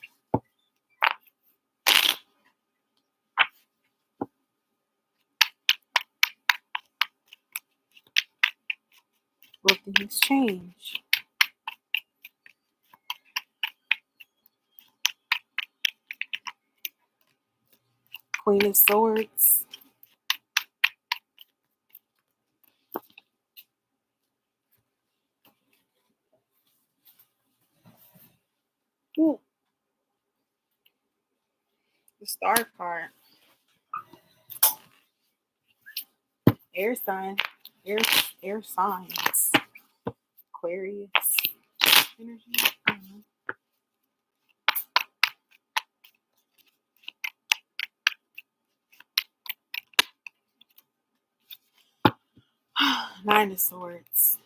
Will things change? Queen of Swords. Ooh, the star card. Air sign. Air air signs. Aquarius energy. I don't know. Nine of Swords.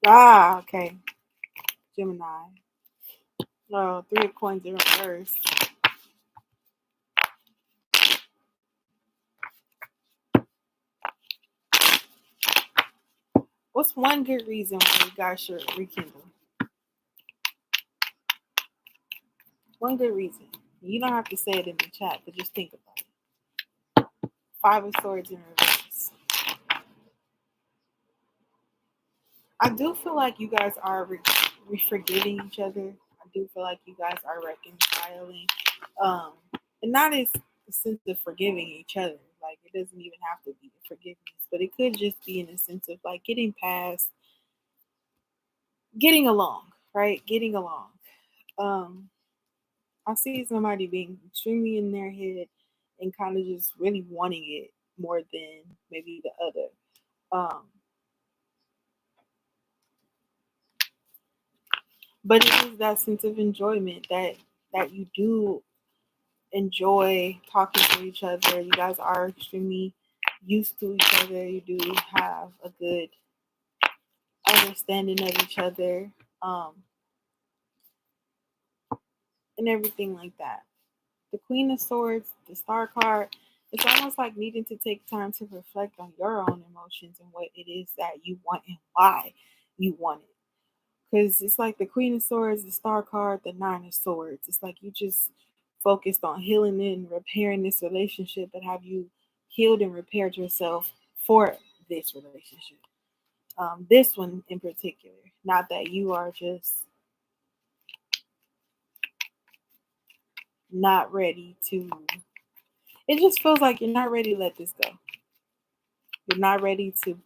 Ah, okay. Gemini. Oh, Three of Coins in reverse. What's one good reason why you guys should rekindle? One good reason. You don't have to say it in the chat, but just think about it. Five of Swords in reverse. I do feel like you guys are forgiving each other. I do feel like you guys are reconciling. And not as a sense of forgiving each other. Like, it doesn't even have to be forgiveness, but it could just be in a sense of like getting past, getting along, right? Getting along. I see somebody being extremely in their head and kind of just really wanting it more than maybe the other. But it is that sense of enjoyment that you do enjoy talking to each other. You guys are extremely used to each other. You do have a good understanding of each other, and everything like that. The Queen of Swords, the Star card, it's almost like needing to take time to reflect on your own emotions and what it is that you want and why you want it. Because it's like the Queen of Swords, the Star card, the Nine of Swords. It's like you just focused on healing and repairing this relationship, but have you healed and repaired yourself for this relationship? This one in particular. Not that you are just not ready to. It just feels like you're not ready to let this go. You're not ready to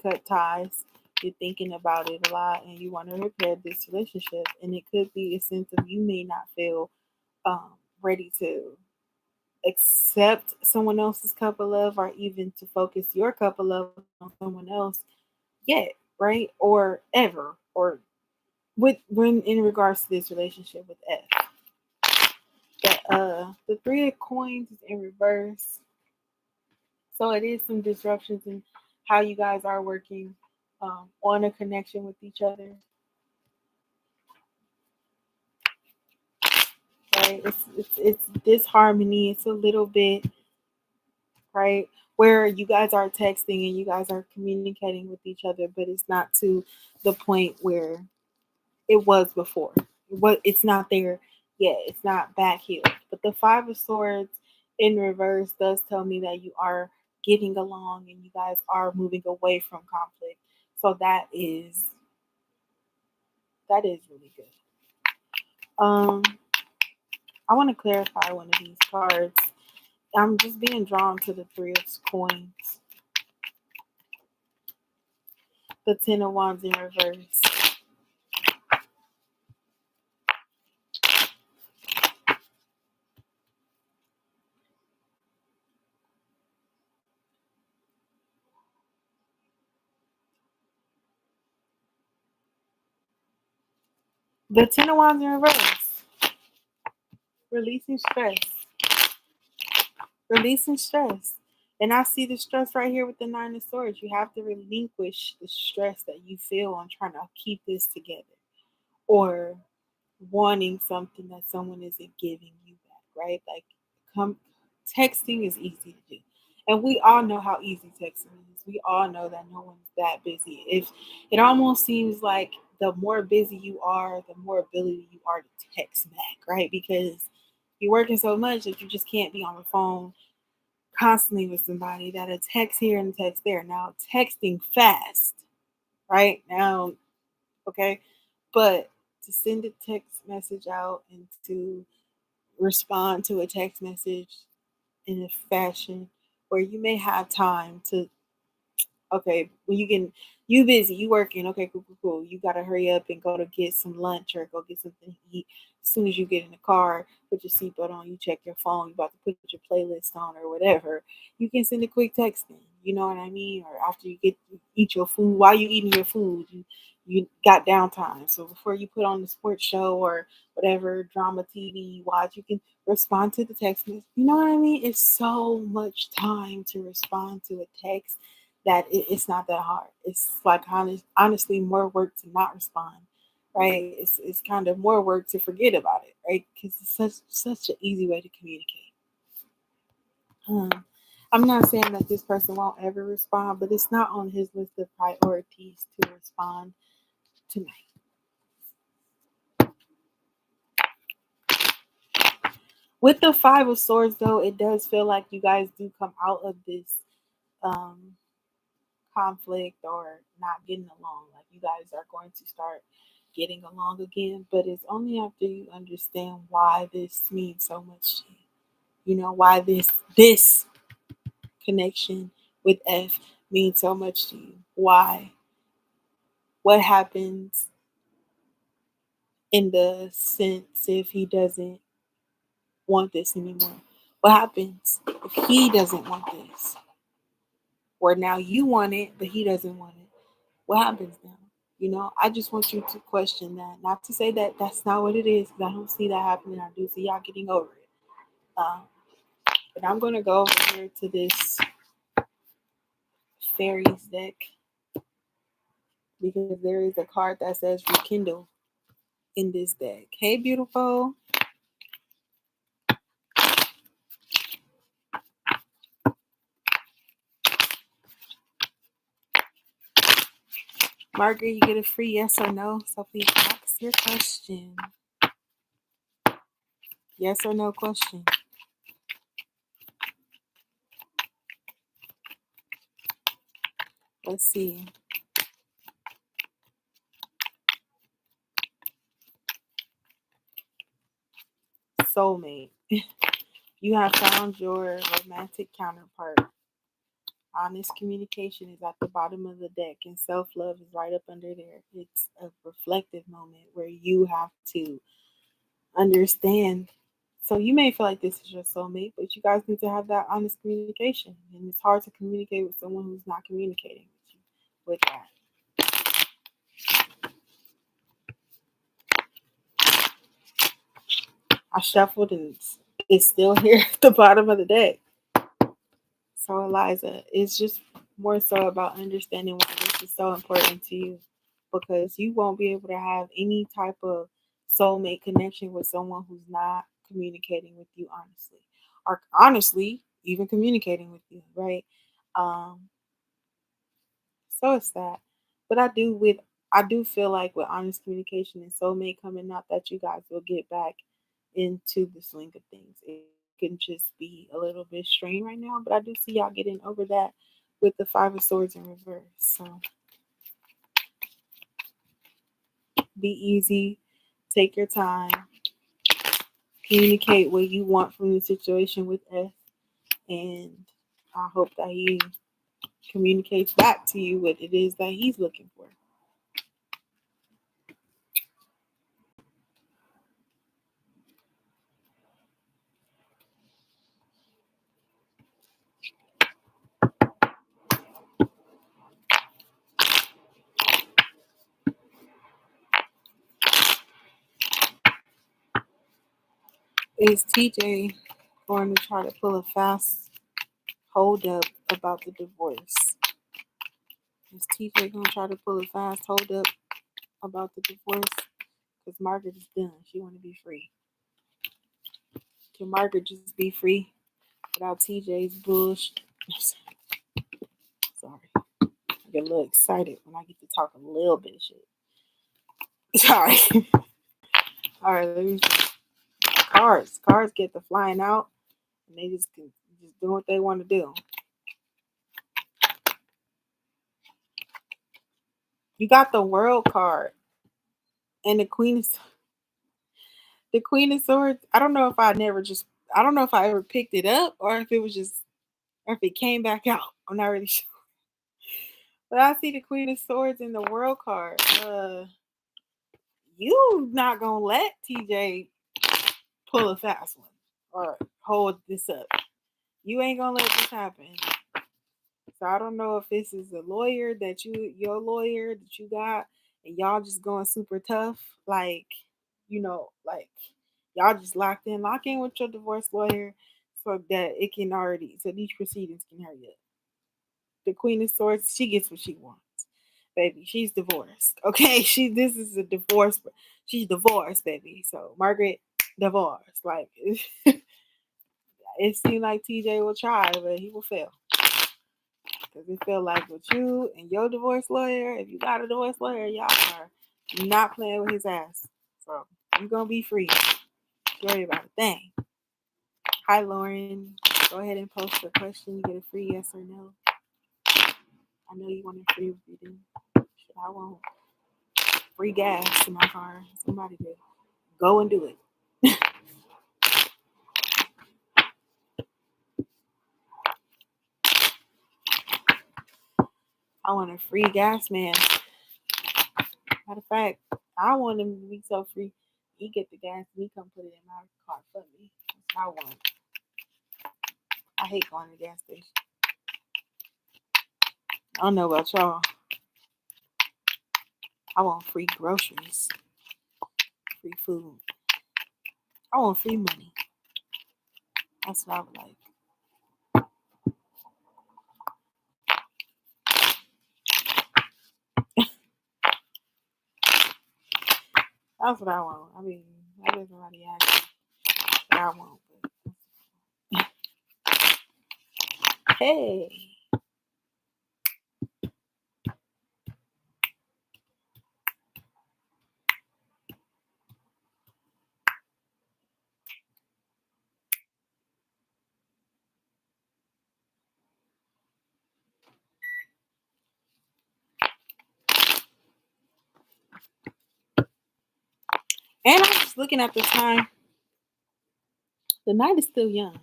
cut ties. You're thinking about it a lot, and you want to repair this relationship. And it could be a sense of you may not feel ready to accept someone else's cup of love, or even to focus your cup of love on someone else yet, right? Or ever, or with when in regards to this relationship with F. The Three of Coins is in reverse. So it is some disruptions in how you guys are working on a connection with each other. Right? It's disharmony. It's a little bit, right, where you guys are texting and you guys are communicating with each other, but it's not to the point where it was before. It's not there yet. It's not back here. But the Five of Swords in reverse does tell me that you are getting along and you guys are moving away from conflict. So that is really good. I want to clarify one of these cards. I'm just being drawn to the Three of Coins. The Ten of Wands in reverse. The Ten of Wands in reverse. Releasing stress. Releasing stress. And I see the stress right here with the Nine of Swords. You have to relinquish the stress that you feel on trying to keep this together, or wanting something that someone isn't giving you back, right? Like, texting is easy to do. And we all know how easy texting is. We all know that no one's that busy. If it almost seems like the more busy you are, the more ability you are to text back, right? Because you're working so much that you just can't be on the phone constantly with somebody that a text here and a text there. Now, texting fast, right? Now, okay, but to send a text message out and to respond to a text message in a fashion where you may have time to, okay, when you busy, you working, okay, cool. You gotta hurry up and go to get some lunch or go get something to eat. As soon as you get in the car, put your seatbelt on, you check your phone, you about to put your playlist on or whatever. You can send a quick text in, you know what I mean? Or after you eat your food, while you eating your food, you got downtime. So before you put on the sports show or whatever drama TV you watch, you can respond to the text message. You know what I mean? It's so much time to respond to a text that it's not that hard. It's like honestly more work to not respond, right? It's kind of more work to forget about it, right? Because it's such an easy way to communicate. I'm not saying that this person won't ever respond, but it's not on his list of priorities to respond tonight. With the Five of Swords, though, it does feel like you guys do come out of this um, conflict or not getting along. Like you guys are going to start getting along again, but it's only after you understand why this means so much to you. You know why this connection with F means so much to you. Why? What happens in the sense if he doesn't want this anymore? What happens if he doesn't want this? Or now you want it, but he doesn't want it. What happens now? You know, I just want you to question that. Not to say that that's not what it is, because I don't see that happening. I do see y'all getting over it. Um, but I'm going to go over here to this fairies deck because there is a card that says rekindle in this deck. Hey, beautiful. Margaret, you get a free yes or no. So please ask your question. Yes or no question. Let's see. Soulmate. You have found your romantic counterpart. Honest communication is at the bottom of the deck, and self love is right up under there. It's a reflective moment where you have to understand. So, you may feel like this is your soulmate, but you guys need to have that honest communication. And it's hard to communicate with someone who's not communicating with you with that. I shuffled and it's still here at the bottom of the deck. So, Eliza, it's just more so about understanding why this is so important to you because you won't be able to have any type of soulmate connection with someone who's not communicating with you honestly, or honestly, even communicating with you, right? Um, so it's that. But I do feel like with honest communication and soulmate coming out that you guys will get back into the swing of things. It can just be a little bit strained right now, but I do see y'all getting over that with the Five of Swords in reverse. So be easy, take your time, communicate what you want from the situation with F, and I hope that he communicates back to you what it is that he's looking for. Is TJ going to try to pull a fast hold up about the divorce? Is TJ going to try to pull a fast hold up about the divorce? Because Margaret is done. She want to be free. Can Margaret just be free without TJ's bullshit? Sorry. I get a little excited when I get to talk a little bit of shit. Sorry. All right, let me see. Cards. Cards get the flying out and they just do what they want to do. You got the World card and the Queen of Swords. I don't know if I ever picked it up or if it was just or if it came back out. I'm not really sure. But I see the Queen of Swords in the World card. You not gonna let TJ pull a fast one or hold this up. You ain't gonna let this happen. So I don't know if this is a lawyer your lawyer that you got, and y'all just going super tough, like like y'all just lock in with your divorce lawyer, so that it can so these proceedings can hurry up. The Queen of Swords, she gets what she wants. Baby, she's divorced. Okay, this is a divorce. She's divorced, baby. So Margaret, divorced. Like it seemed like TJ will try, but he will fail. Because it feel like with you and your divorce lawyer, if you got a divorce lawyer, y'all are not playing with his ass. So you're gonna be free. Don't worry about a thing. Hi, Lauren. Go ahead and post the question. You get a free yes or no. I know you want a free reading. Shit, I want free gas in my car. Somebody to go and do it. I want a free gas man. Matter of fact, I want him to be so free. He get the gas and he come put it in my car for me. That's what I want. I hate going to the gas station. I don't know about y'all. I want free groceries, free food. I want free money. That's what I would like. That's what I want. I mean, I guess somebody asked me what I want. But... Hey. And I'm just looking at the time. The night is still young.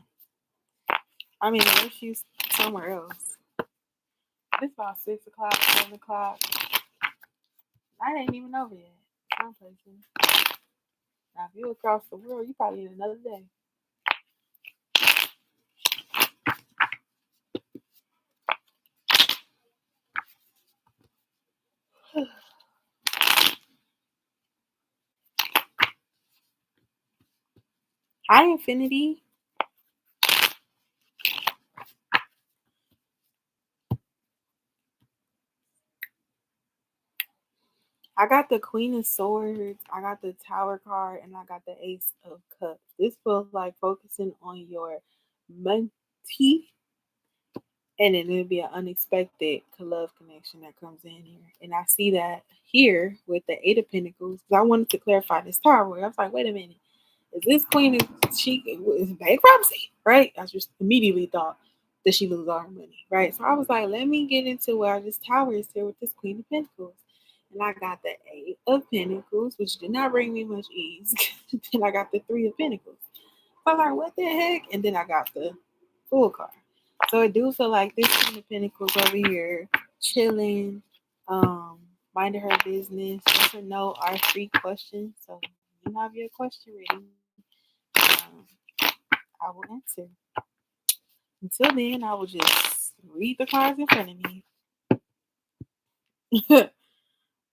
I mean, unless she's somewhere else. It's about 6 o'clock, 7 o'clock. Night ain't even over yet. Some places. Now, if you're across the world, you probably in another day. Hi, Infinity. I got the Queen of Swords, I got the Tower card, and I got the Ace of Cups. This feels like focusing on your money, and then it'll be an unexpected love connection that comes in here. And I see that here with the Eight of Pentacles, because I wanted to clarify this Tower. I was like, wait a minute. Is this queen, is bankruptcy, right? I just immediately thought that she lose all her money, right? So I was like, let me get into where this Tower is here with this Queen of Pentacles. And I got the Eight of Pentacles, which did not bring me much ease. Then I got the Three of Pentacles. I was like, what the heck? And then I got the Fool card. So I do feel like this Queen of Pentacles over here, chilling, minding her business. Yes or no are free questions. So you have your question ready. I will answer. Until then, I will just read the cards in front of me.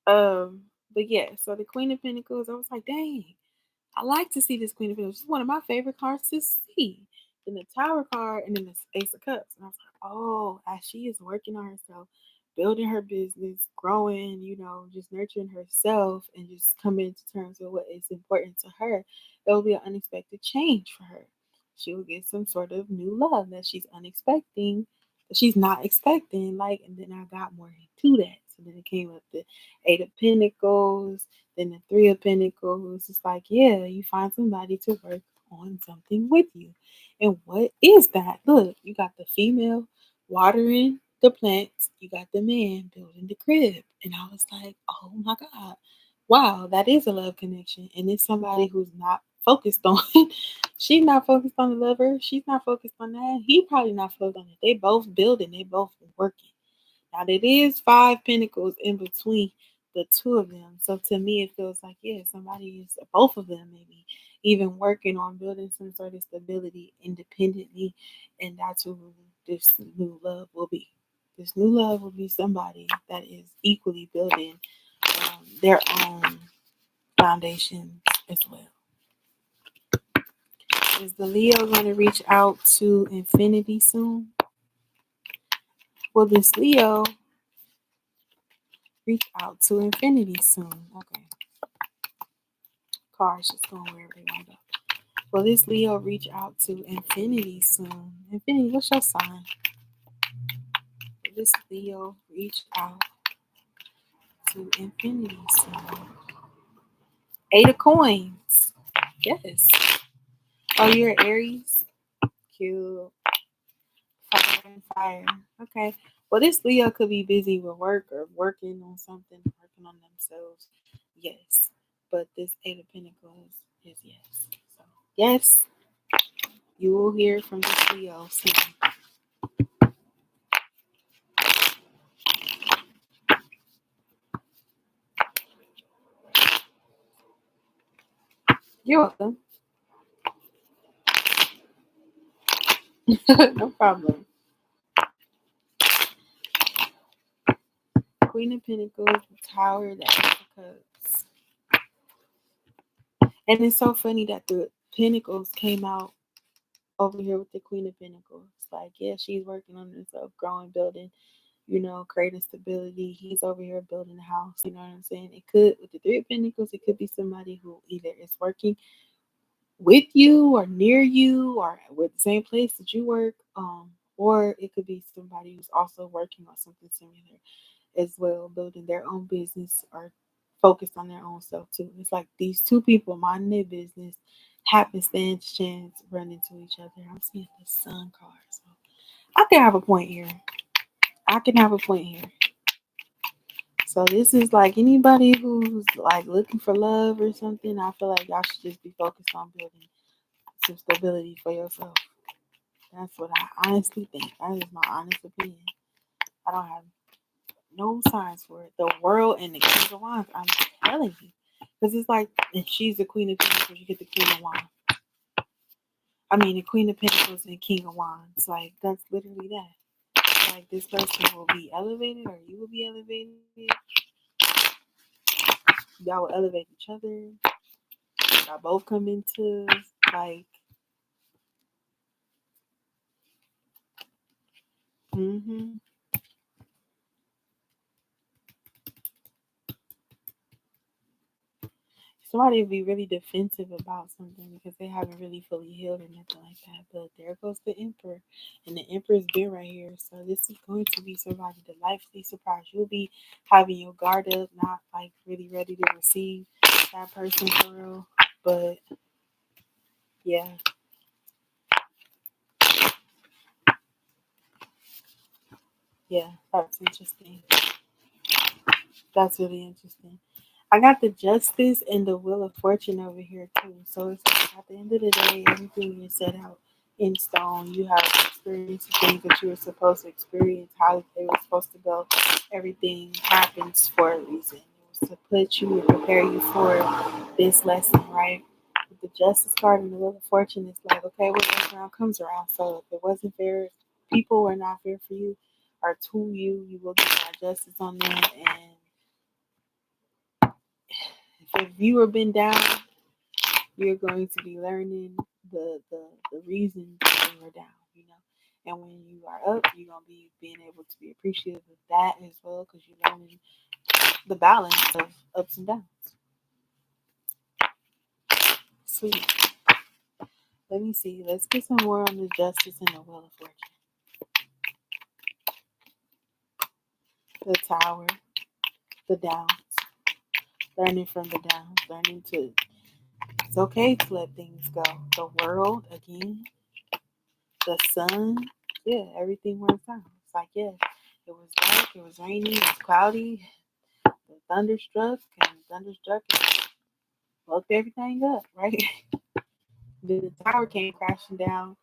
But yeah, so the Queen of Pentacles, I was like, dang, I like to see this Queen of Pentacles. It's one of my favorite cards to see. Then the Tower card and then the Ace of Cups. And I was like, oh, as she is working on herself, building her business, growing, just nurturing herself and just coming to terms with what is important to her, there will be an unexpected change for her. She will get some sort of new love that she's unexpecting, that she's not expecting. And then I got more into that. So then it came up the Eight of Pentacles, then the Three of Pentacles. It's like, yeah, you find somebody to work on something with you. And what is that? Look, you got the female watering the plants, you got the man building the crib. And I was like, oh my God, wow, that is a love connection. And it's somebody who's not focused on she's not focused on the lover, she's not focused on that, he probably not focused on it. They both building, they both working. Now there is 5 pentacles in between the two of them. So to me it feels like, yeah, somebody is, both of them maybe even working on building some sort of stability independently. And that's who this new love will be. This new love will be somebody that is equally building their own foundation as well. Is the Leo going to reach out to infinity soon? Will this Leo reach out to infinity soon? Okay. Cards just going wherever they want to go. Will this Leo reach out to infinity soon? Infinity, what's your sign? Will this Leo reach out to infinity soon? 8 of coins. Yes. Oh, you're Aries? cute. Fire and fire. Okay. Well, this Leo could be busy with work or working on something, working on themselves. Yes. But this Eight of Pentacles is yes. So, yes, you will hear from this Leo soon. You're welcome. No problem. Queen of Pentacles, the Tower, the Ace of Cups. And it's so funny that the Pentacles came out over here with the Queen of Pentacles. Like, yeah, she's working on herself, growing, building, creating stability. He's over here building a house. You know what I'm saying? It could, with the Three of Pentacles, it could be somebody who either is working with you or near you or with the same place that you work, or it could be somebody who's also working on something similar as well, building their own business or focused on their own self too. It's like these two people minding their business, happenstance, chance, run into each other. I'm seeing the Sun card, so I can have a point here. So this is like anybody who's like looking for love or something. I feel like y'all should just be focused on building some stability for yourself. That's what I honestly think. That is my honest opinion. I don't have no signs for it. The World and the King of Wands. I'm telling you, because it's like if she's the Queen of Pentacles, you get the Queen of Wands. I mean, the Queen of Pentacles and King of Wands. Like that's literally that. Like this person will be elevated, or you will be elevated. Y'all will elevate each other. Y'all both come into like. Mm-hmm. Somebody would be really defensive about something because they haven't really fully healed or nothing like that. But there goes the Emperor, and the Emperor's been right here. So this is going to be somebody delightfully surprised. You'll be having your guard up, not like really ready to receive that person for real. But yeah, that's interesting. That's really interesting. I got the Justice and the Wheel of Fortune over here too. So it's like at the end of the day, everything is set out in stone. You have experienced the things that you were supposed to experience, how they were supposed to go. Everything happens for a reason. It was to put you and prepare you for this lesson, right? With the Justice card and the Wheel of Fortune, it's like, okay, what goes around comes around. So if it wasn't fair, people were not fair for you or to you, you will get that justice on them. And if you were been down, you're going to be learning the reasons when you're down, And when you are up, you're gonna be being able to be appreciative of that as well because you're learning the balance of ups and downs. Sweet. Let me see. Let's get some more on the Justice and the Wheel of Fortune. The Tower, the downs, learning from the downs, learning to. It's okay to let things go. The World again. The Sun, yeah, everything works out. It's like, yeah, it was dark, it was rainy, it was cloudy, the thunderstruck and woke everything up, right? Then the tower came crashing down,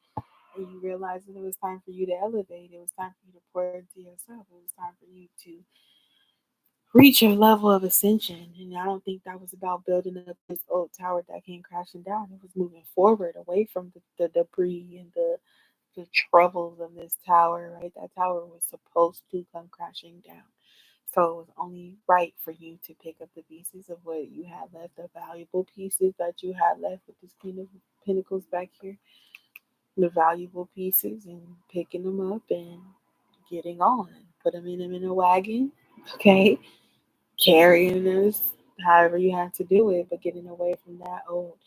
and you realized that it was time for you to elevate. It was time for you to pour into yourself. It was time for you to reach your level of ascension. And I don't think that was about building up this old tower that came crashing down. It was moving forward away from the debris and the troubles of this tower, right? That tower was supposed to come crashing down. So it was only right for you to pick up the pieces of what you had left, the valuable pieces that you had left with this Queen of Pentacles back here, the valuable pieces, and picking them up and getting on. Put them in a wagon, okay? Carrying us, however you have to do it, but getting away from that old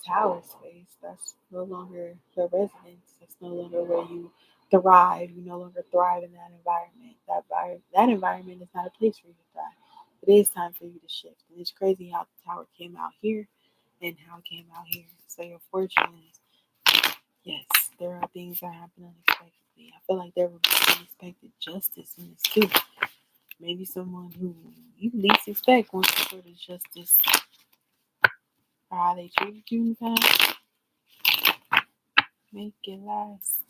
tower space. That's no longer your residence. That's no longer where you thrive. You no longer thrive in that environment. That environment is not a place for you to thrive. It is time for you to shift. And it's crazy how the tower came out here and how it came out here. So your fortune is Yes, there are things that happen unexpectedly. I feel like there will be unexpected justice in this too. Maybe someone who you least expect wants some sort of justice for how they treated you in the past. Make it last.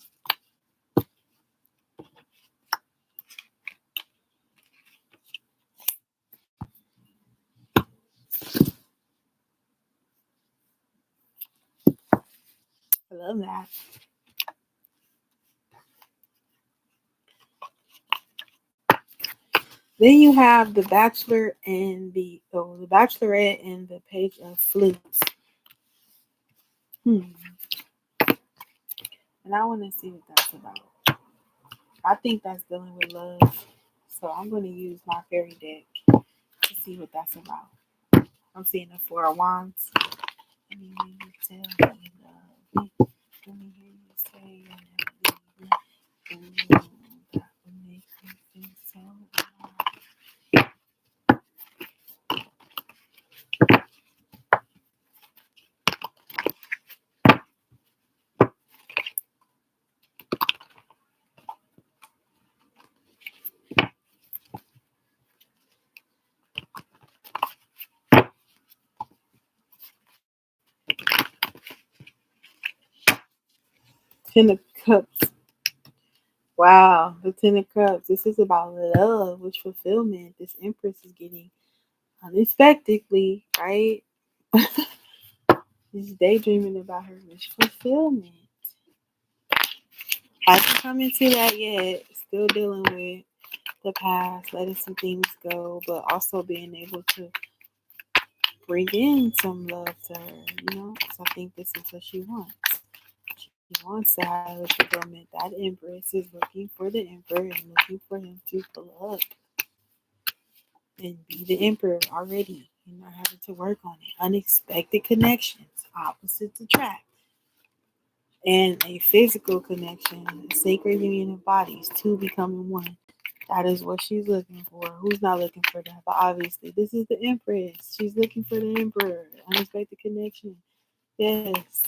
I love that. Then you have the Bachelor and the Bachelorette and the Page of Flutes. And I want to see what that's about. I think that's dealing with love. So I'm going to use my fairy deck to see what that's about. I'm seeing the Four of Wands. Let me hear you tell me you love me. Let me hear you say you never leave me. Ooh, that would make me feel so alive. 10 of Cups. Wow, the 10 of Cups. This is about love, which fulfillment. This Empress is getting unexpectedly, right? She's daydreaming about her wish fulfillment. Hasn't come into that yet. Still dealing with the past, letting some things go, but also being able to bring in some love to her. So I think this is what she wants. She wants to have a fulfillment. That Empress is looking for the Emperor and looking for him to pull up and be the Emperor already. You're not having to work on it. Unexpected connections, opposites attract. And a physical connection, a sacred union of bodies, two becoming one. That is what she's looking for. Who's not looking for that? But obviously, this is the Empress. She's looking for the Emperor. Unexpected connection. Yes.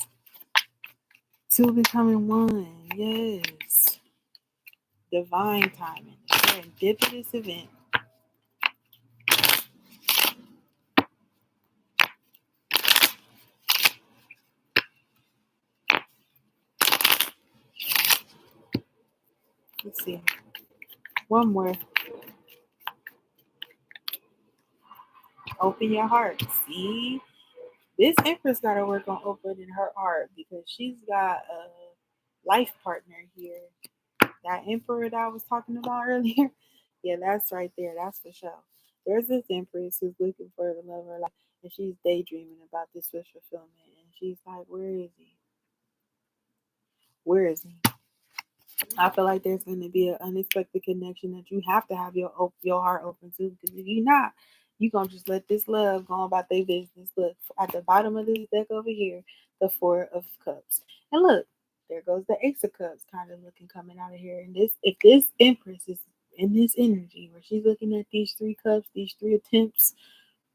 Two becoming one. Yes. Divine timing. Serendipitous event. Let's see. One more. Open your heart. See? This Empress got to work on opening her heart because she's got a life partner here. That Emperor that I was talking about earlier. Yeah, that's right there. That's for sure. There's this Empress who's looking for the love of her life, and she's daydreaming about this wish fulfillment. And she's like, where is he? Where is he? I feel like there's going to be an unexpected connection that you have to have your heart open to. Because if you're not, you're going to just let this love go about their business. Look, at the bottom of this deck over here, the Four of Cups. And look, there goes the Ace of Cups kind of looking coming out of here. And if this Empress is in this energy where she's looking at these 3 cups, these 3 attempts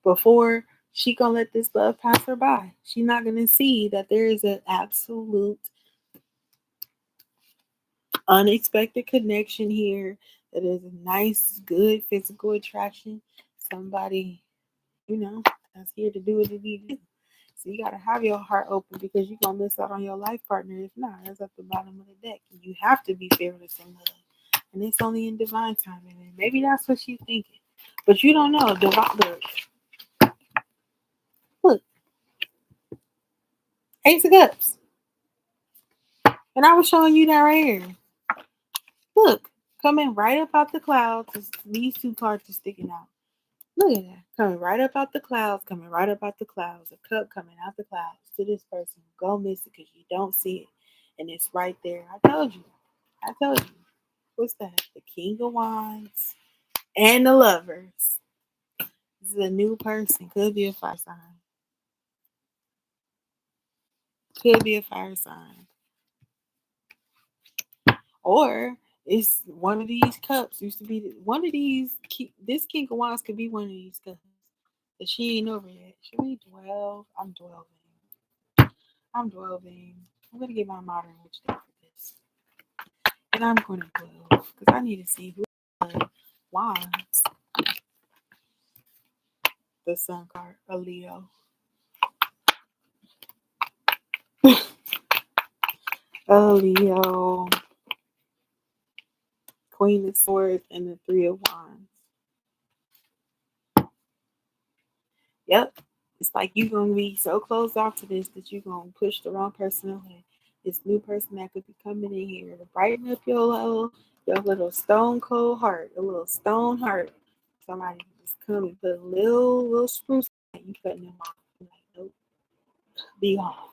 before she going to let this love pass her by. She's not going to see that there is an absolute unexpected connection here that is a nice, good physical attraction. Somebody, that's here to do what it needs to do. So you got to have your heart open because you're going to miss out on your life partner. If not, that's at the bottom of the deck. You have to be fearless in love. And it's only in divine timing. And maybe that's what she's thinking. But you don't know. Look, Ace of Cups. And I was showing you that right here. Look, coming right up out the clouds. These 2 cards are sticking out. Look at that. Coming right up out the clouds. Coming right up out the clouds. A cup coming out the clouds to this person. Go miss it because you don't see it. And it's right there. I told you. What's that? The King of Wands and the Lovers. This is a new person. Could be a fire sign. Could be a fire sign. Or it's one of these cups. Used to be one of these. This King of Wands could be one of these cups. But she ain't over yet. Should we dwell? I'm dwelling. I'm gonna get my modern witch deck for this, and I'm gonna go because I need to see who wands. The Sun card, a Leo. A Leo. Queen of Swords and the Three of Wands. Yep. It's like you're going to be so closed off to this that you're going to push the wrong person away. This new person that could be coming in here to brighten up your little stone cold heart, a little stone heart. Somebody just come and put a little spruce and you cutting them off. You're like, nope, be off.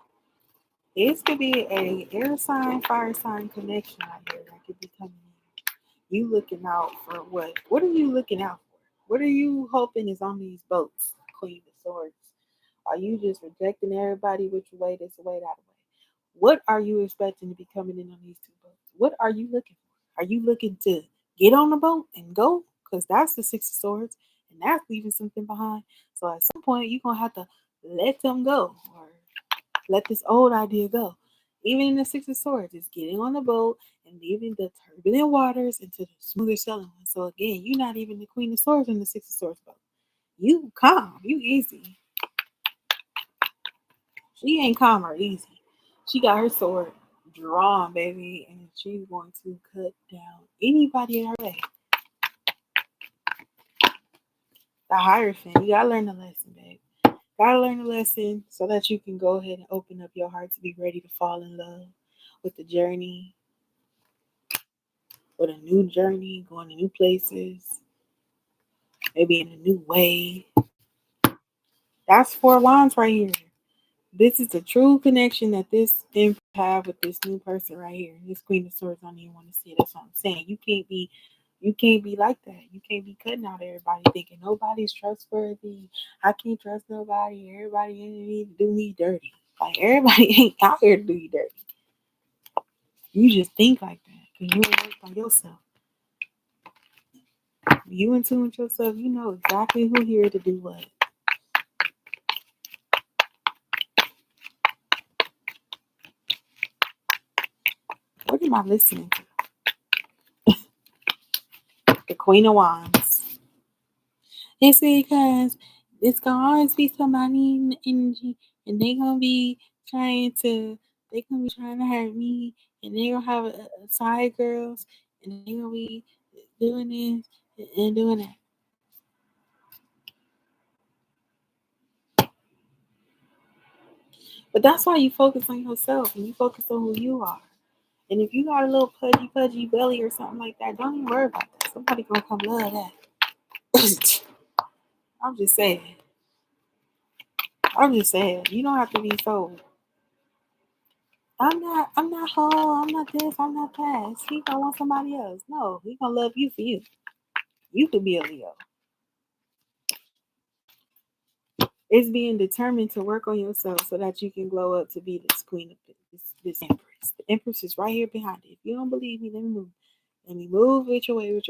This could be a air sign, fire sign connection right here that could be coming in. You looking out for what? What are you looking out for? What are you hoping is on these boats, Queen of Swords? Are you just rejecting everybody which way this way, that way? What are you expecting to be coming in on these two boats? What are you looking for? Are you looking to get on the boat and go? Because that's the Six of Swords, and that's leaving something behind. So at some point, you're going to have to let them go or let this old idea go. Even in the Six of Swords, it's getting on the boat and leaving the turbulent waters into the smoother sailing one. So again, you're not even the Queen of Swords in the Six of Swords boat. You calm, you easy. She ain't calm or easy. She got her sword drawn, baby, and she's going to cut down anybody in her way. The Hierophant, you gotta learn the lesson, babe. Gotta learn the lesson so that you can go ahead and open up your heart to be ready to fall in love with the journey, with a new journey, going to new places, maybe in a new way. That's 4 wands right here. This is a true connection that this imp have with this new person right here. This Queen of Swords don't even want to see it. That's what I'm saying. You can't be like that. You can't be cutting out everybody thinking nobody's trustworthy. I can't trust nobody. Everybody in me to do me dirty. Like everybody ain't out here to do you dirty. You just think like that because you ain't worked on yourself. You in tune with yourself, you know exactly who here to do what. What am I listening to? The Queen of Wands. It's because it's gonna always be somebody in the energy, and they gonna be trying to hurt me, and they gonna have a side girls, and they gonna be doing this and doing that. But that's why you focus on yourself and you focus on who you are. And if you got a little pudgy belly or something like that, don't even worry about that. Somebody gonna come love that. I'm just saying. You don't have to be so. I'm not whole, I'm not this, I'm not that. He gonna want somebody else. No, he gonna love you for you. You could be a Leo. It's being determined to work on yourself so that you can glow up to be this queen of this empress. The empress is right here behind it. If you don't believe me, let me move. Let me move with your way.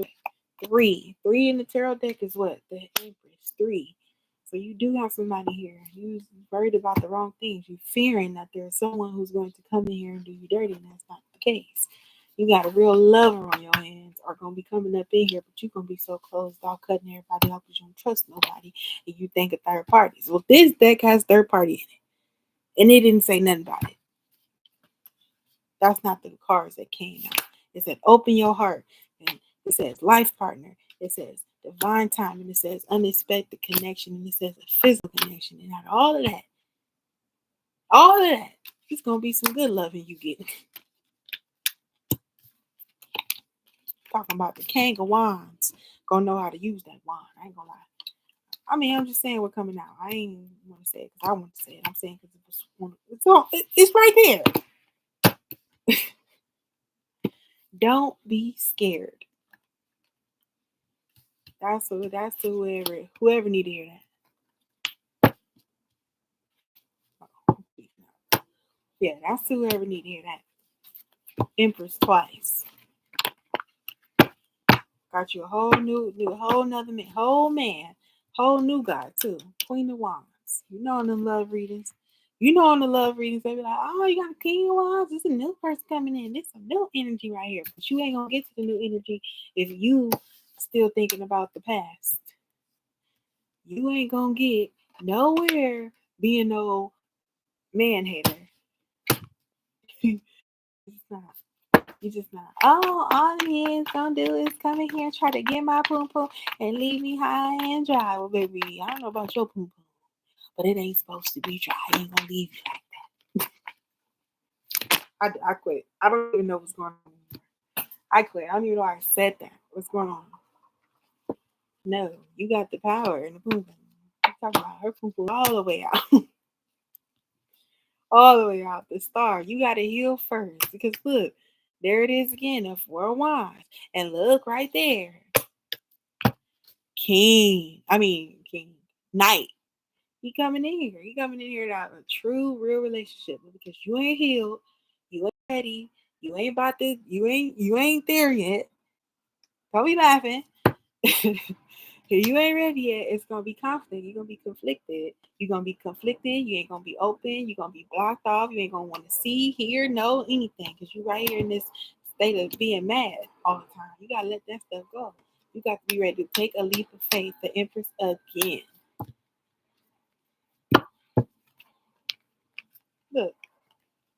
Three in the tarot deck is what? The empress. 3. So you do have somebody here. You're worried about the wrong things. You're fearing that there's someone who's going to come in here and do you dirty, and that's not the case. You got a real lover on your hands are going to be coming up in here, but you're going to be so closed off, cutting everybody off because you don't trust nobody, and you think of third parties. Well, this deck has third party in it, and it didn't say nothing about it. That's not the cards that came out. It said open your heart, and it says life partner. It says divine time, and it says unexpected connection, and it says a physical connection. And out of all of that, it's going to be some good loving you get. Talking about the King of Wands. Gonna know how to use that wand. I ain't gonna lie. I mean, I'm just saying what's coming out. I ain't want to say it because I want to say it. I'm saying because it's right there. Don't be scared. That's whoever need to hear that. Yeah, that's whoever need to hear that. Empress twice. Got you a whole whole new guy too. Queen of Wands. You know them love readings. You know, on the love readings, they be like, oh, you got a king of wands. This is a new person coming in. This is some new energy right here. But you ain't going to get to the new energy if you still thinking about the past. You ain't going to get nowhere being no man hater. You just not. You just not. Oh, all he is going to do is come in here and try to get my poom poom and leave me high and dry. Well, baby, I don't know about your poom poom, but it ain't supposed to be dry. I ain't going to leave you like that. I quit. I don't even know what's going on. I quit. I don't even know why I said that. What's going on? No, you got the power in the poom poom. I'm talking about her poom poom all the way out. All the way out. The star. You got to heal first. Because look, there it is again. The 4 of Wands. And look right there. King. Knight. He coming in here. He coming in here to have a true, real relationship. Because you ain't healed. You ain't ready. You ain't about to. You ain't there yet. Don't be laughing. You ain't ready yet. It's gonna be conflict. You're gonna be conflicted. You're gonna be conflicted. You ain't gonna be open. You're gonna be blocked off. You ain't gonna want to see, hear, know anything because you right here in this state of being mad all the time. You gotta let that stuff go. You got to be ready to take a leap of faith. The Empress again. Look,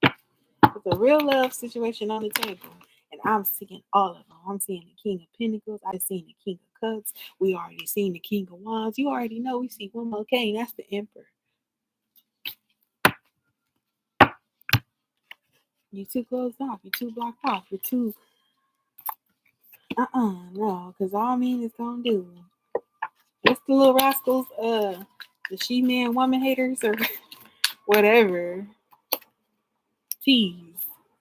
it's a real love situation on the table. And I'm seeing all of them. I'm seeing the King of Pentacles. I've seen the King of Cups. We already seen the King of Wands. You already know we see one more king. That's the Emperor. You're too closed off. You're too blocked off. You're too... No. Because all men is going to do... What's the little rascals? The she-man woman haters or whatever. Tease.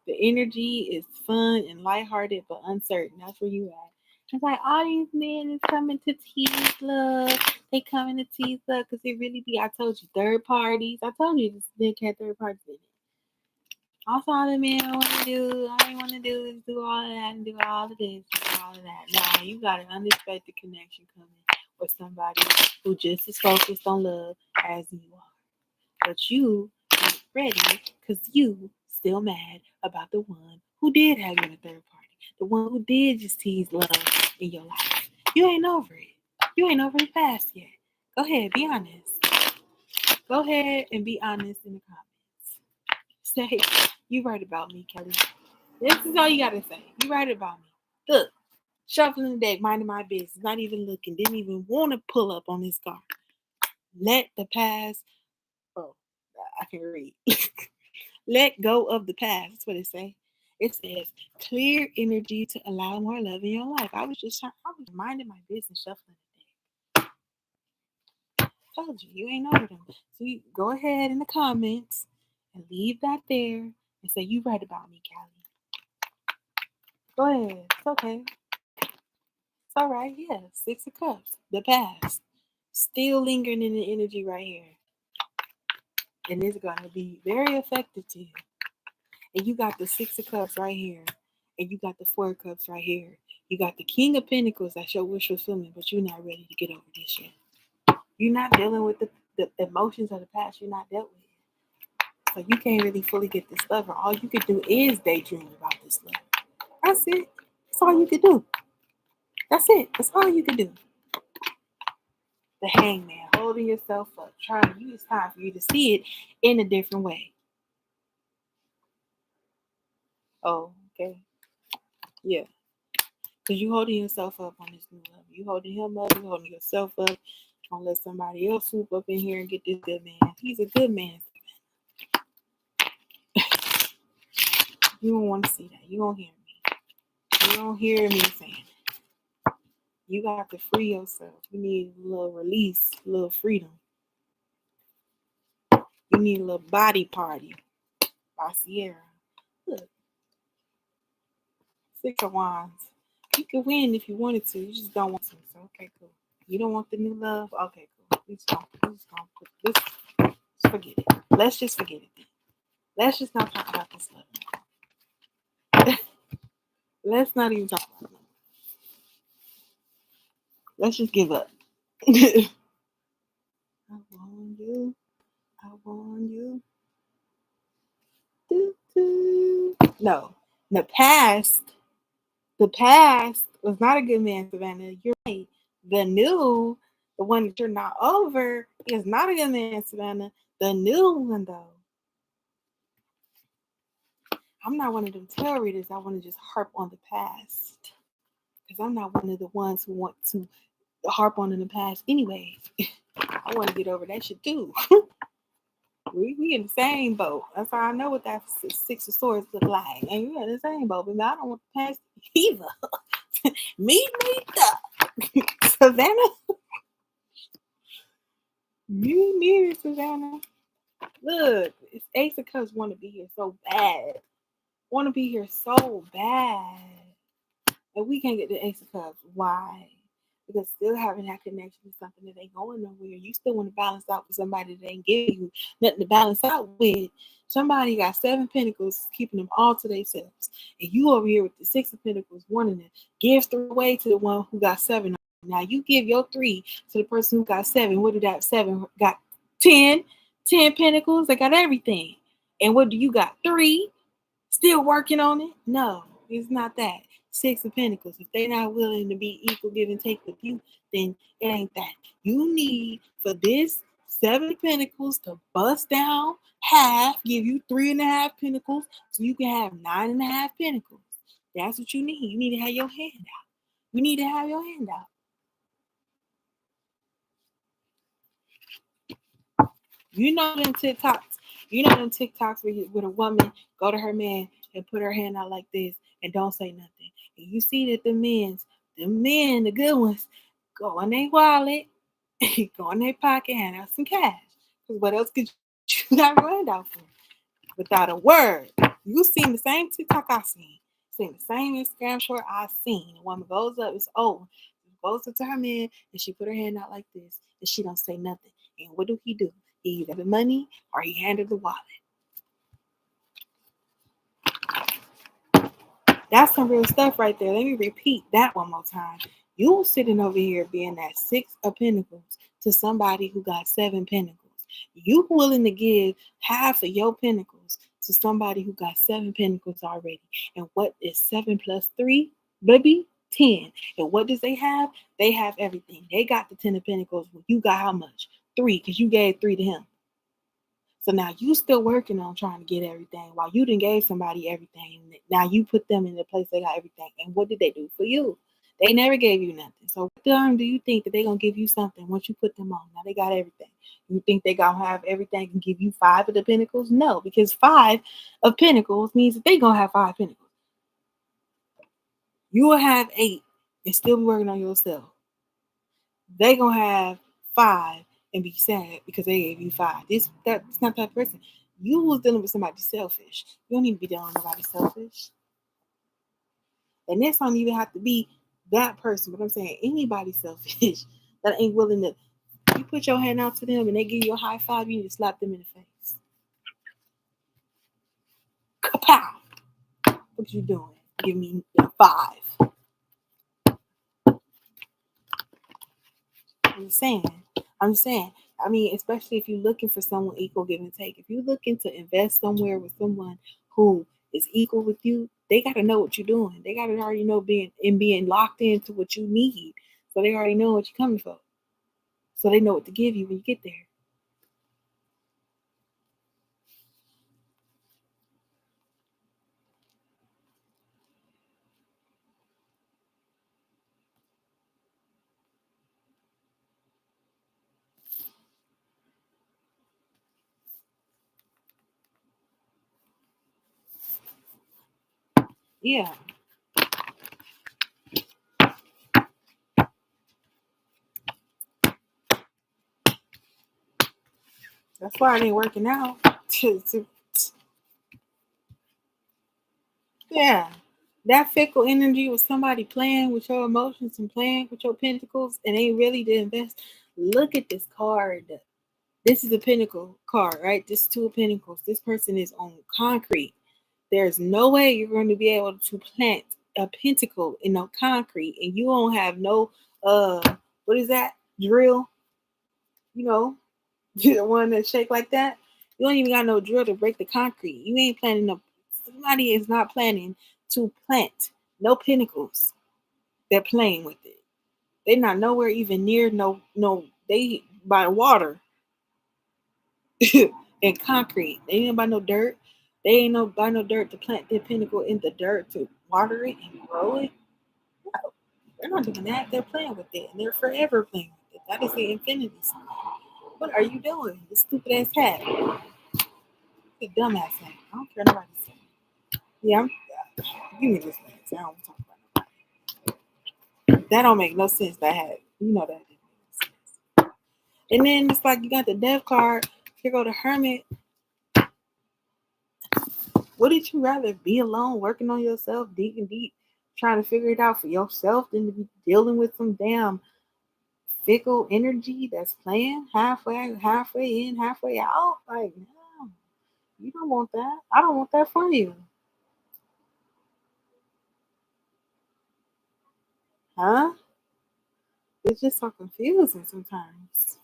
The energy is fun and lighthearted but uncertain. That's where you at. It's like all these men is coming to tease love. They coming to tease love because it really be, I told you, third parties. I told you this dick had third parties in it. Also, all the men want to do, all they want to do is do all of that and do all of this and all of that. Now, you got an unexpected connection coming with somebody who just as focused on love as you are. But you ain't ready because you still mad about the one who did have you in a third party. The one who did just tease love in your life. You ain't over it. You ain't over the past yet. Go ahead, be honest. Go ahead and be honest in the comments. Say, you right about me, Kelly. This is all you gotta say. You right about me. Look, shuffling the deck, minding my business, not even looking, didn't even want to pull up on this card. Let the past, oh, I can read. Let go of the past. That's what it says. It says clear energy to allow more love in your life. I was minding my business, shuffling the deck. Told you, you ain't over them. So you go ahead in the comments and leave that there and say you right about me, Callie. Go ahead. It's okay. It's all right. Yeah. 6 of Cups. The past. Still lingering in the energy right here. And it's going to be very effective to you. And you got the 6 of Cups right here. And you got the 4 of Cups right here. You got the King of Pentacles. That's your wish fulfillment, but you're not ready to get over this yet. You're not dealing with the emotions of the past. You're not dealt with it. So you can't really fully get this lover. All you could do is daydream about this lover. That's it. That's all you could do. That's it. That's all you could do. The Hangman, holding yourself up, trying to use time for you to see it in a different way. Oh, okay. Yeah. Because you holding yourself up on this new level. You holding him up, you holding yourself up. Don't let somebody else swoop up in here and get this good man. He's a good man. You don't want to see that. You don't hear me. You don't hear me saying it. You got to free yourself. You need a little release, a little freedom. You need a little body party by Sierra. Look. 6 of Wands. You could win if you wanted to. You just don't want to. So, okay, cool. You don't want the new love? Okay, cool. We just gonna put this. Just forget it. Let's just forget it then. Let's just not talk about this love. Let's not even talk about it. Let's just give up. I want you. I want you. No, the past was not a good man, Savannah. You're right. The new, the one that you're not over, is not a good man, Savannah. The new one, though. I'm not one of them tarot readers. I want to just harp on the past. Because I'm not one of the ones who want to harp on in the past anyway. I want to get over that shit too. we in the same boat. That's how I know what that Six of Swords look like. And we're in the same boat. But I don't want the past either. Me neither. Savannah. Me neither, Savannah. Look, it's Ace of Cups want to be here so bad. Want to be here so bad. And we can't get the Ace of Cups. Why? Because still having that connection is something that ain't going nowhere. You still want to balance out with somebody that ain't giving you nothing to balance out with. Somebody got 7 pentacles, keeping them all to themselves. And you over here with the 6 of pentacles, wanting to give 3 away to the one who got 7. Now you give your 3 to the person who got 7. What did that 7 got? 10 pentacles. They got everything. And what do you got? 3. Still working on it? No, it's not that. 6 of Pentacles. If they're not willing to be equal, give and take with you, then it ain't that. You need for this 7 of Pentacles to bust down half, give you 3.5 pentacles, so you can have 9.5 pentacles. That's what you need. You need to have your hand out. You need to have your hand out. You know them TikToks. You know them TikToks where a woman go to her man and put her hand out like this and don't say nothing. And you see that the men, the good ones, go in their wallet, go in their pocket, hand out some cash. Because what else could you not run out for? Without a word. You seen the same TikTok I seen. Seen the same Instagram short I seen. The woman goes up, it's over. Goes up to her man and she put her hand out like this and she don't say nothing. And what do? He either the money or he handed the wallet. That's some real stuff right there. Let me repeat that one more time. You sitting over here being that 6 of Pentacles to somebody who got 7 pentacles. You willing to give half of your pentacles to somebody who got 7 pentacles already. And what is 7 plus 3, baby? 10. And what does they have? They have everything. They got the 10 of Pentacles. You got how much? 3, because you gave 3 to him. So now you still working on trying to get everything while you done gave somebody everything. Now you put them in the place they got everything. And what did they do for you? They never gave you nothing. So what time do you think that they're going to give you something once you put them on? Now they got everything. You think they going to have everything and give you 5 of the Pentacles? No, because 5 of Pentacles means that they going to have 5 Pentacles. You will have 8 and still be working on yourself. They going to have 5 and be sad because they gave you 5. That's not that person. You was dealing with somebody selfish. You don't need to be dealing with nobody selfish. And this don't even have to be that person, but I'm saying anybody selfish that ain't willing to. You put your hand out to them and they give you a high five, you need to slap them in the face. Kapow! What you doing? Give me a 5. I'm saying. I mean, especially if you're looking for someone equal, give and take. If you're looking to invest somewhere with someone who is equal with you, they got to know what you're doing. They got to already know being locked into what you need. So they already know what you're coming for. So they know what to give you when you get there. Yeah. That's why it ain't working out. Yeah. That fickle energy with somebody playing with your emotions and playing with your pentacles and ain't really to invest. Look at this card. This is a pentacle card, right? This is 2 of Pentacles. This person is on concrete. There's no way you're going to be able to plant a pentacle in no concrete and you don't have no what is that? Drill. You know, the one that shake like that. You don't even got no drill to break the concrete. You ain't planting no Somebody is not planning to plant no pinnacles. They're playing with it. They're not nowhere even near they by water and concrete. They ain't by no dirt. They ain't no by no dirt to plant their pinnacle in the dirt to water it and grow it. No, they're not doing that. They're playing with it and they're forever playing with it. That is the infinity sign. What are you doing? This stupid ass hat. The dumbass hat. I don't care nobody say. Yeah, give me this man. I don't want to talk about nobody. That don't make no sense. That hat. You know that didn't make sense. And then it's like you got the death card. Here go the hermit. Wouldn't you rather be alone, working on yourself, digging deep, trying to figure it out for yourself, than to be dealing with some damn fickle energy that's playing halfway in, halfway out? Like, no, you don't want that. I don't want that for you. Huh? It's just so confusing sometimes.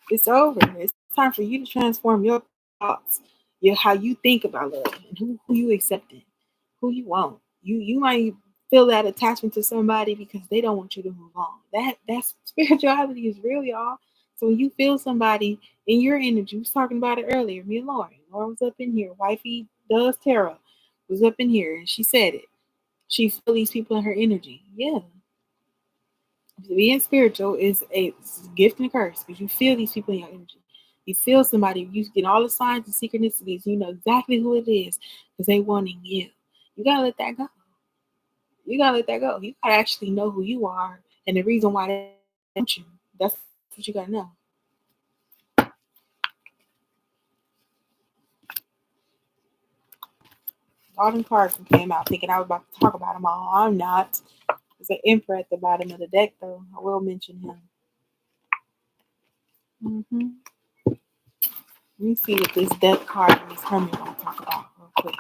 It's over. It's time for you to transform your thoughts, how you think about love, and who you accepting, who you want. You might feel that attachment to somebody because they don't want you to move on. That's spirituality is real, y'all. So when you feel somebody in your energy, we was talking about it earlier. Me and Lauren. Lauren was up in here. Wifey does tarot was up in here, and she said it. She feel these people in her energy. Yeah, being spiritual is a gift and a curse because you feel these people in your energy. You feel somebody, you get all the signs and synchronicities, you know exactly who it is because they wanting you. You gotta let that go. You gotta let that go. You gotta actually know who you are and the reason why they want you. That's what you gotta know. All them cards came out thinking I was about to talk about them all. I'm not. There's an emperor at the bottom of the deck, though. I will mention him. Mm-hmm. Let me see what this death card and this hermit want to talk about real quick.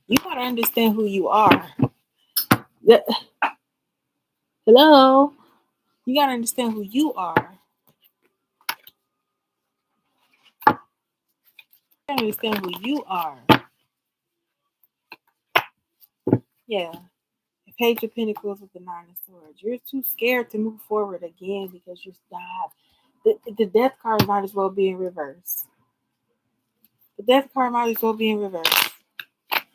You gotta understand who you are. Hello? You gotta understand who you are. You gotta understand who you are. Yeah. The Page of Pentacles with the Nine of Swords. You're too scared to move forward again because you're not. The death card might as well be in reverse. The death card might as well be in reverse.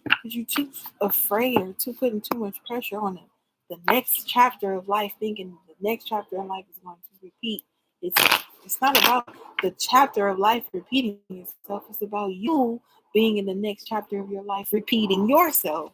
Because you're too afraid or too putting too much pressure on it. The next chapter of life, thinking the next chapter of life is going to repeat. It's not about the chapter of life repeating itself. It's about you being in the next chapter of your life repeating yourself.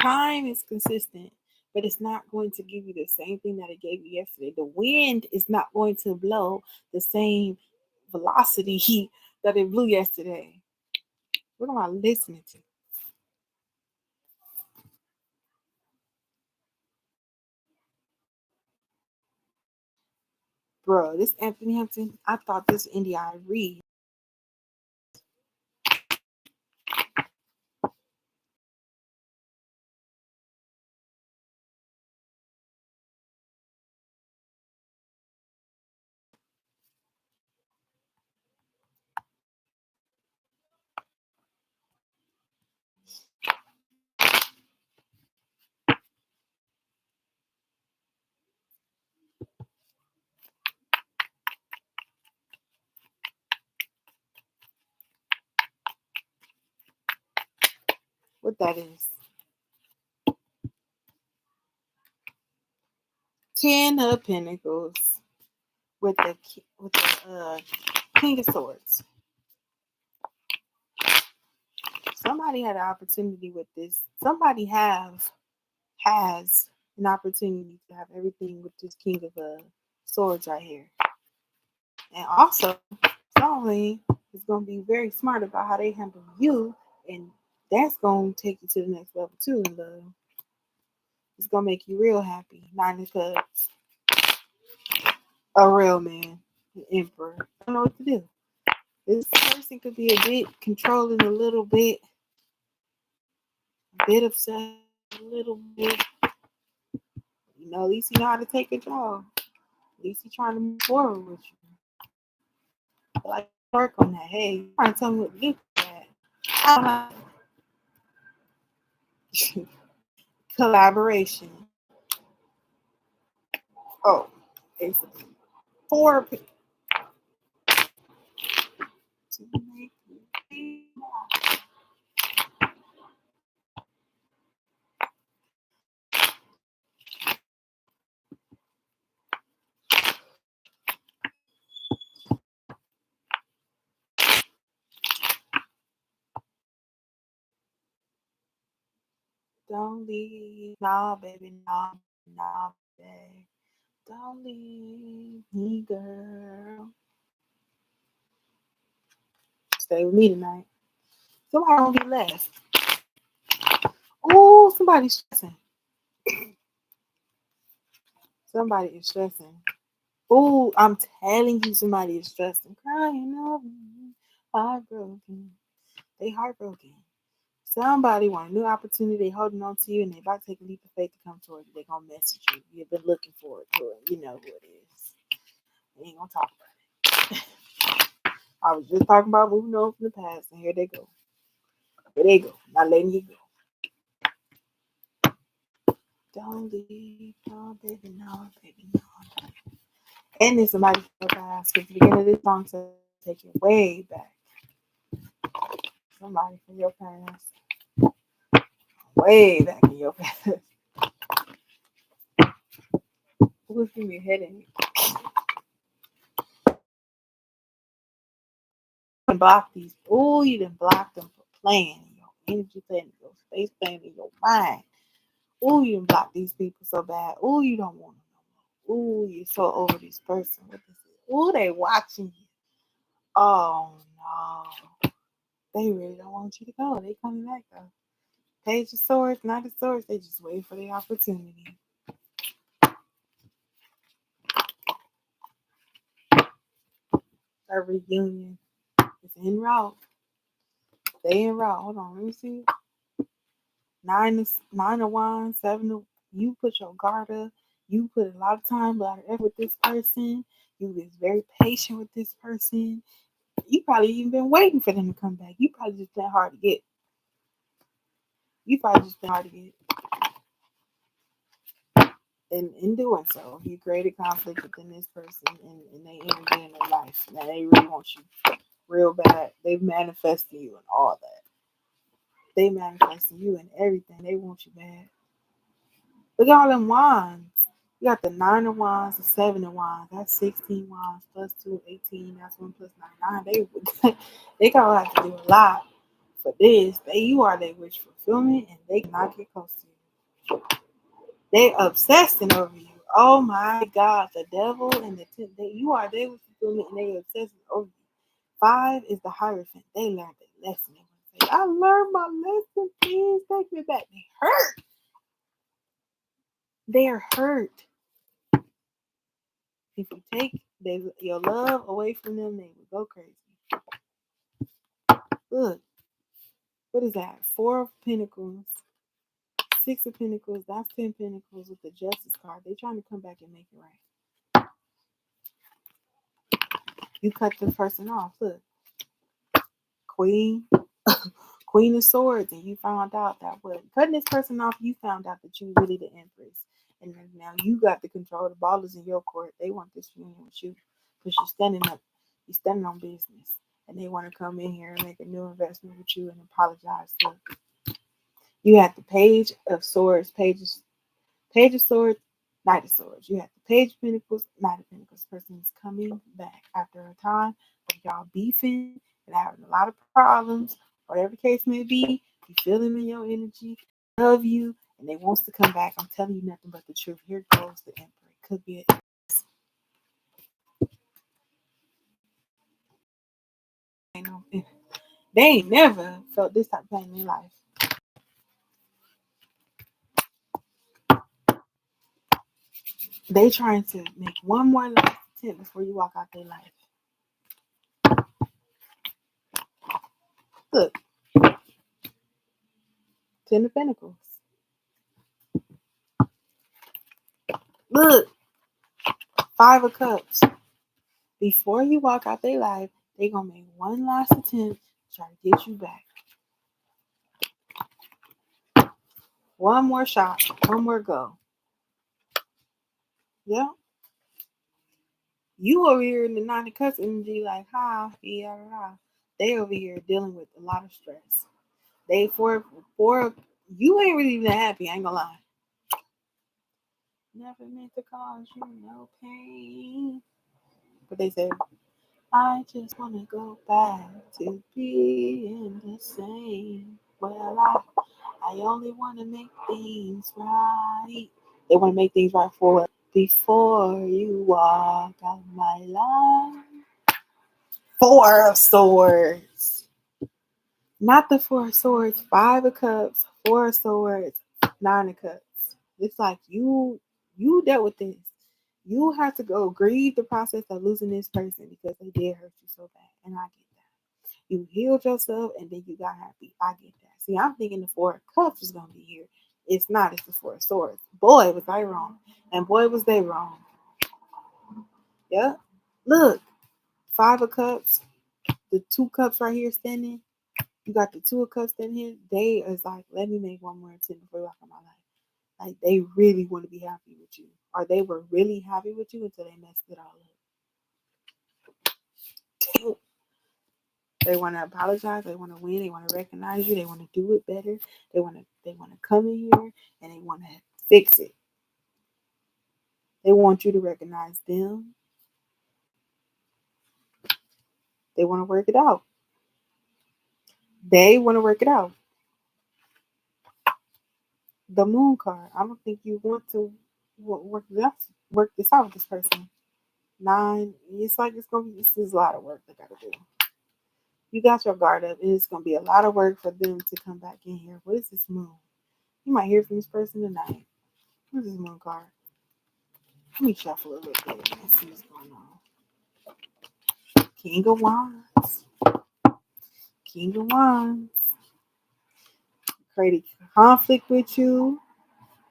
Time is consistent, but it's not going to give you the same thing that it gave you yesterday. The wind is not going to blow the same velocity that it blew yesterday. What am I listening to? Bro, this Anthony Hampton, I thought this India Reed. What that is? 10 of Pentacles with the King of Swords. Somebody had an opportunity with this. Somebody has an opportunity to have everything with this King of Swords right here. And also, somebody is going to be very smart about how they handle you, and that's going to take you to the next level too in love. It's going to make you real happy. Nine of Cups. A real man. An emperor. I don't know what to do. This person could be a bit controlling, a little bit upset, a little bit. at least you know how to take control. At least he's trying to move forward with you. Like, work on that. Hey, you trying to tell me what to do with that? I don't know. Collaboration. Oh, it's 4 people. Don't leave, nah, baby, nah, baby. Don't leave me, girl. Stay with me tonight. Somebody gonna be left. Oh, somebody's stressing. Somebody is stressing. Oh, I'm telling you, somebody is stressing. Crying over me. Heartbroken. They heartbroken. Somebody want a new opportunity. They holding on to you, and they about to take a leap of faith to come towards you. They gonna message you. You've been looking forward to it. You know who it is. They ain't gonna talk about it. I was just talking about moving on from the past, and here they go. Here they go. Not letting you go. Don't leave, no, baby, no, baby, no. And there's somebody from your past. Because the beginning of this song says take it way back. Somebody from your past. Way back in your past. Who's giving me a headache? You block these. Oh, you done blocked them for playing in your energy, playing in your space, playing in your mind. Oh, you done blocked these people so bad. Oh, you don't want them no more. Oh, you're so over this person. What is it? Oh, they watching you. Oh no. They really don't want you to go. They coming back though. Page of Swords, Knight of Swords, they just wait for the opportunity. A reunion is en route. They en route. Hold on, let me see. Nine of Wands, 7 of, you put your guard up. You put a lot of time, a lot of effort with this person. You was very patient with this person. You probably even been waiting for them to come back. You probably just been hard to get. And in doing so, you created conflict within this person and they energy in their life. Now they really want you real bad. They've manifested you and all that. They manifested you and everything. They want you bad. Look at all them wands. You got the 9 of Wands, the 7 of Wands. That's 16 Wands plus 2, 18. That's 1 plus 9, 9. They gonna have to do a lot for this. You are their wish fulfillment and they cannot get close to you. They obsessing over you. Oh my God, the devil and you are their wish fulfillment and they obsessing over you. 5 is the Hierophant. They learned their lesson. They say, I learned my lesson. Please take me back. They hurt. They are hurt. If you take your love away from them, they will go crazy. Look, what is that? 4 of Pentacles, 6 of Pentacles. That's 10 Pentacles with the Justice card. They're trying to come back and make it right. You cut the person off. Look, Queen of Swords, and you found out that what cutting this person off, you found out that you really the Empress, and then now you got the control. The ball is in your court. They want this union with you because you're standing up. You're standing on business, and they want to come in here and make a new investment with you and apologize. Look, you had the Page of Swords, Page of Swords, Knight of Swords. You had the Page of Pentacles, Knight of Pentacles. Person is coming back after a time of y'all beefing and having a lot of problems. Whatever the case may be, you feel them in your energy, love you, and they wants to come back. I'm telling you nothing but the truth. Here goes the Emperor. It could be they ain't never felt this type of pain in their life. They trying to make one more last attempt before you walk out their life. Look, 10 of Pentacles. Look, 5 of Cups. Before you walk out their life, they gonna make one last attempt to try to get you back. One more shot. One more go. Yeah. You over here in the 9 of Cups energy like, yeah. They over here dealing with a lot of stress. They for you ain't really even happy, I ain't gonna lie. Never meant to cause you no pain. But they said, I just wanna go back to being the same. Well, I only wanna make things right. They wanna make things right for what? Before you walk out my life. 4 of Swords. Not the 4 of Swords. 5 of Cups. 4 of Swords. 9 of Cups. It's like you dealt with this. You have to go grieve the process of losing this person because they did hurt you so bad. And I get that. You healed yourself and then you got happy. I get that. See, I'm thinking the 4 of Cups is going to be here. It's not. It's the 4 of Swords. Boy, was I wrong. And boy, was they wrong. Yeah. Look. 5 of Cups. The 2 cups right here standing. You got the 2 of Cups standing here. They is like, let me make one more attempt before you walk out my life. Like, they really want to be happy with you. Or they were really happy with you until they messed it all up. They want to apologize. They want to win. They want to recognize you. They want to do it better. They want to come in here and they want to fix it. They want you to recognize them. They want to work it out. They want to work it out. The Moon card. I don't think you want to work this out with this person. 9. It's like it's gonna be. This is a lot of work they gotta do. You got your guard up, and it's gonna be a lot of work for them to come back in here. What is this Moon? You might hear from this person tonight. What is this Moon card? Let me shuffle a little bit and see what's going on. King of Wands. King of Wands. Create a conflict with you.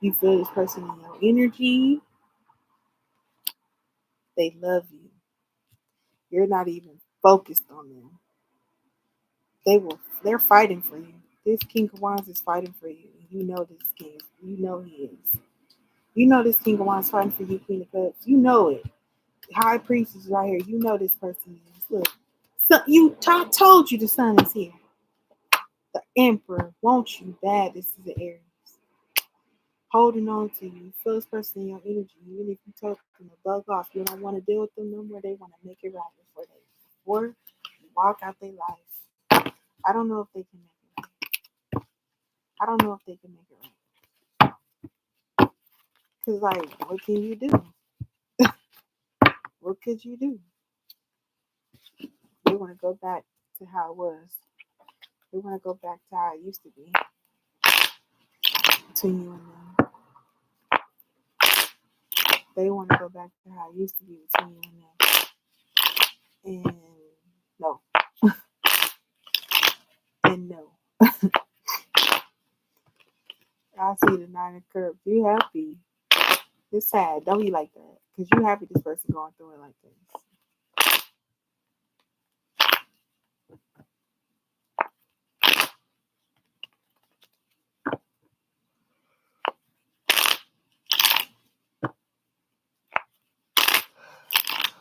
You feel this person in your energy. They love you. You're not even focused on them. They're fighting for you. This King of Wands is fighting for you. You know this king. You know he is. You know this King of Wands fighting for you, Queen of Cups. You know it. High Priest is right here. You know this person is. Look. So told you the sun is here. The Emperor wants you bad. This is the Aries. Holding on to you. You feel this person in your energy. Even if you told them to bug off, you don't want to deal with them no more. They want to make it right before you walk out their life. I don't know if they can make it right. I don't know if they can make it right. Because, like, what can you do? What could you do? They want to go back to how it was. They want to go back to how it used to be between you and them. They want to go back to how it used to be between you and them. And no. And no. I see the 9 of Cups. You happy. It's sad. Don't be like that. Because you happy this person going through it like this.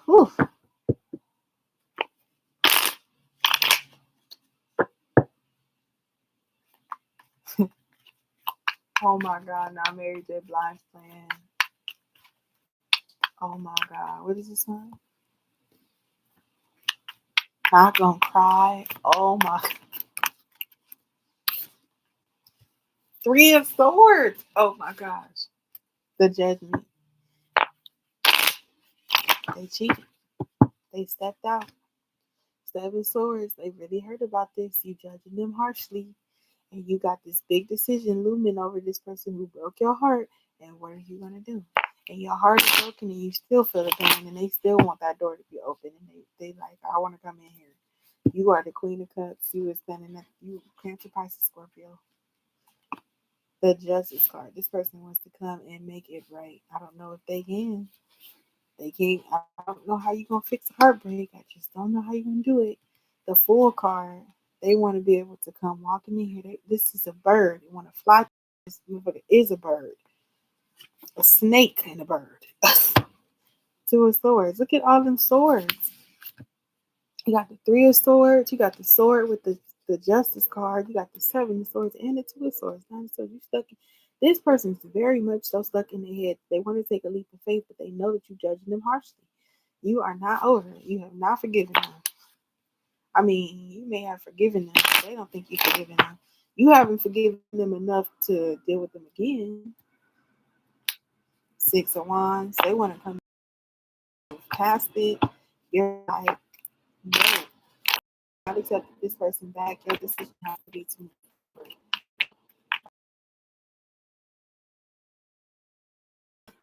Whew. Oh my God, now Mary J. Blige playing. Oh my God, what is this one? Not gonna cry. Oh my God. 3 of Swords. Oh my gosh. The Judgment. They cheated. They stepped out. 7 Swords. They really heard about this. You judging them harshly. And you got this big decision looming over this person who broke your heart. And what are you going to do? And your heart is broken and you still feel the pain. And they still want that door to be open. And they like, I want to come in here. You are the Queen of Cups. You are standing at you, Cancer, Pisces, Scorpio. The justice card. This person wants to come and make it right. I don't know if they can. They can't. I don't know how you're gonna fix a heartbreak. I just don't know how you're gonna do it. The Fool card. They want to be able to come walking in here. This is a bird. They want to fly. This motherfucker is a bird. A snake and a bird. Two of Swords. Look at all them swords. You got the Three of Swords. You got the sword with the Justice card. You got the Seven of Swords and the Two of Swords. So you stuck. This person's very much so stuck in their head. They want to take a leap of faith, but they know that you're judging them harshly. You are not over it. You have not forgiven them. I mean, you may have forgiven them, but they don't think you've forgiven them. You haven't forgiven them enough to deal with them again. Six of Wands. They want to come past it. You're like, no, not accept this person back. Your decision has to be to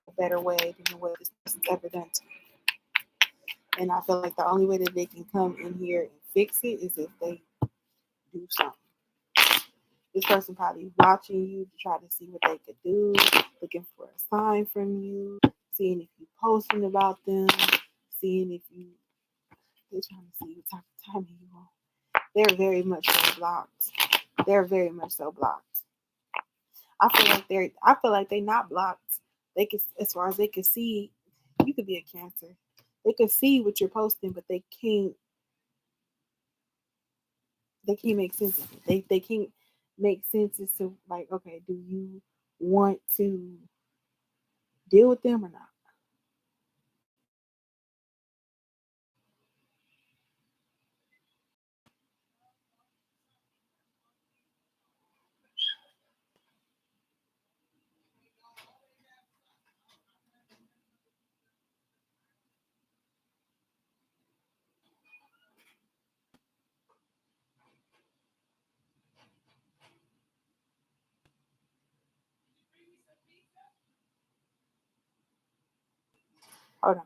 a better way than the way this person's ever done to you. And I feel like the only way that they can come in here and fix it is if they do something. This person probably watching you to try to see what they could do, looking for a sign from you, seeing if you posting about them, seeing if you they're trying to see what type of timing you want. They're very much so blocked. They're very much so blocked. I feel like they're not blocked. They can, as far as they can see, you could be a Cancer. They can see what you're posting, but they can't make sense of it. They can't make sense as to like, okay, do you want to deal with them or not? Hold on.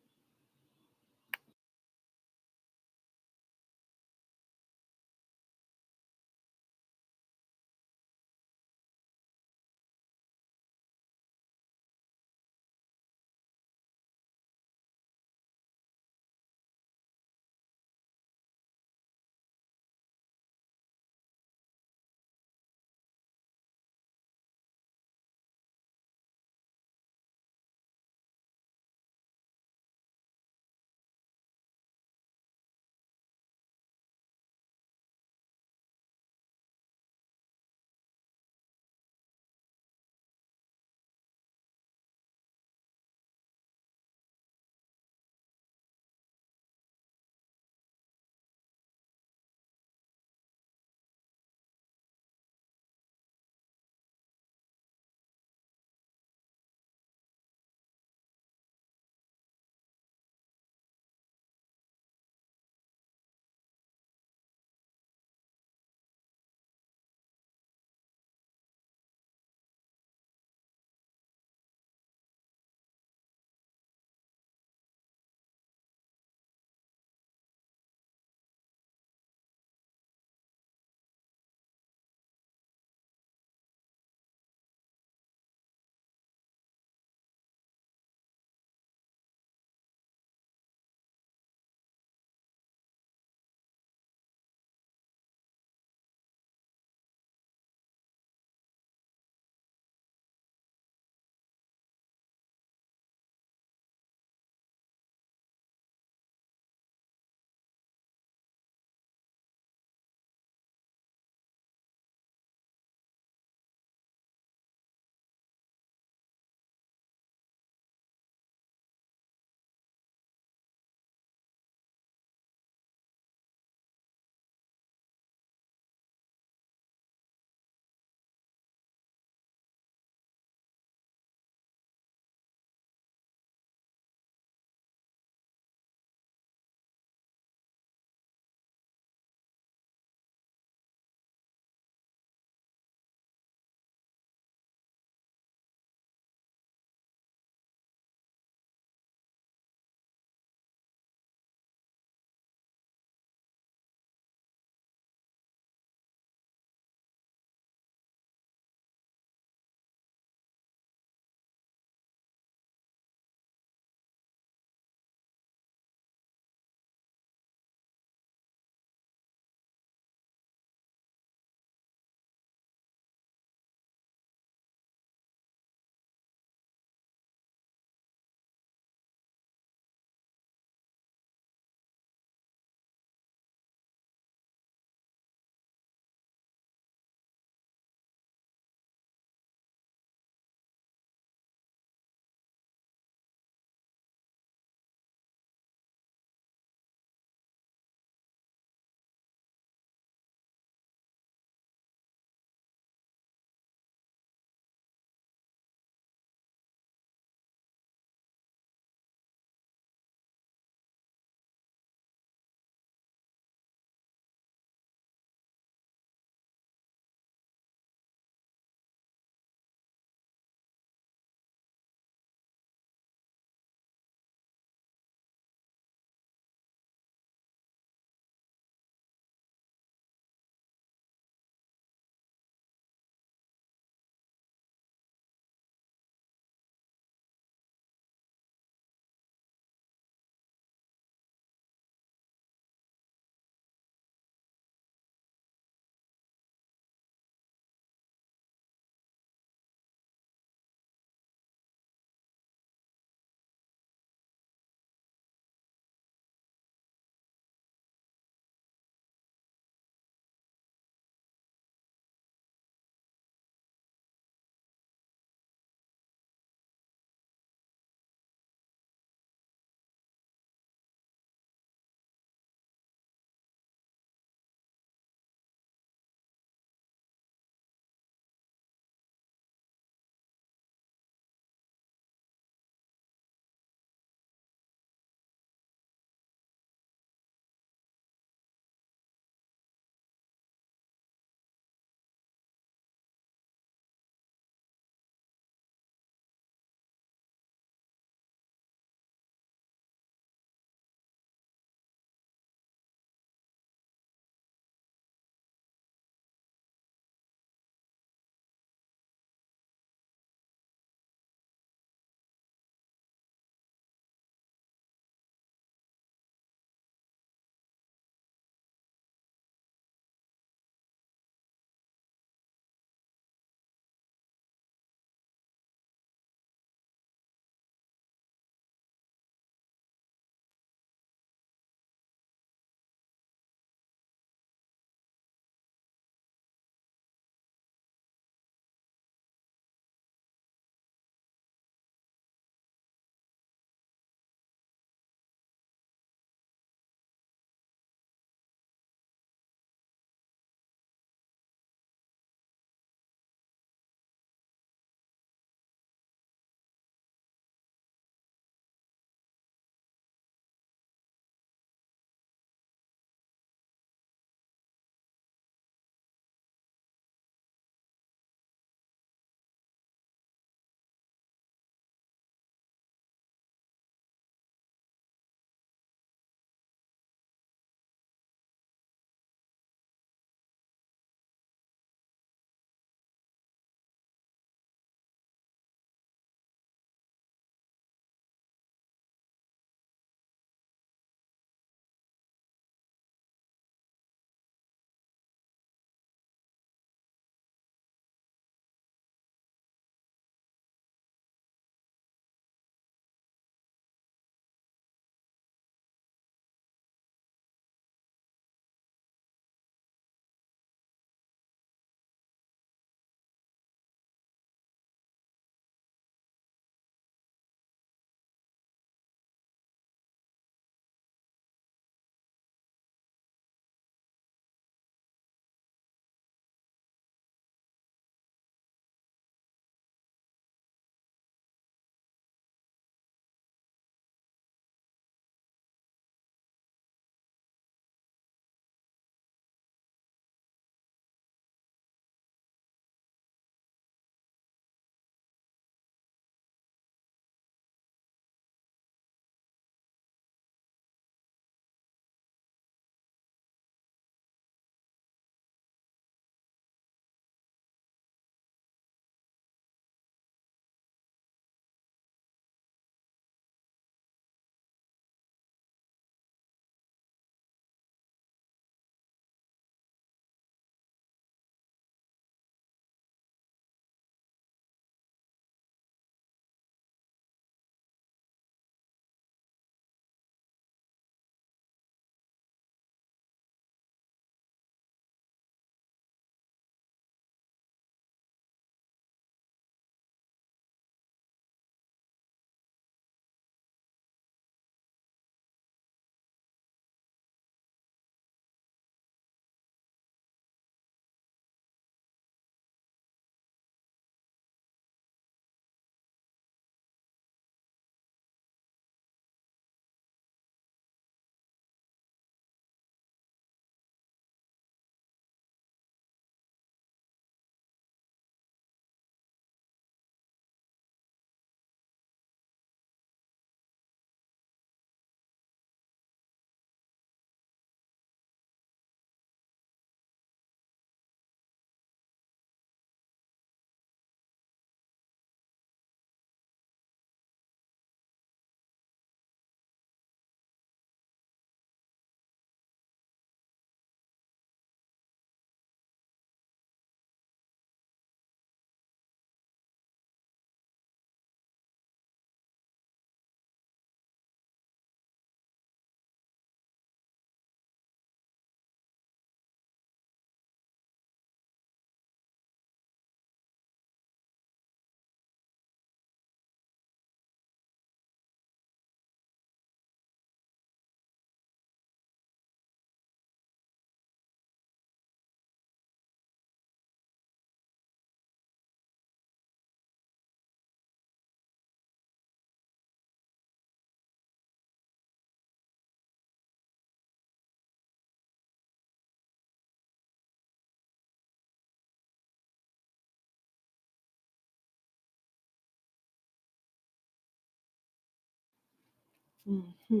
Mm-hmm.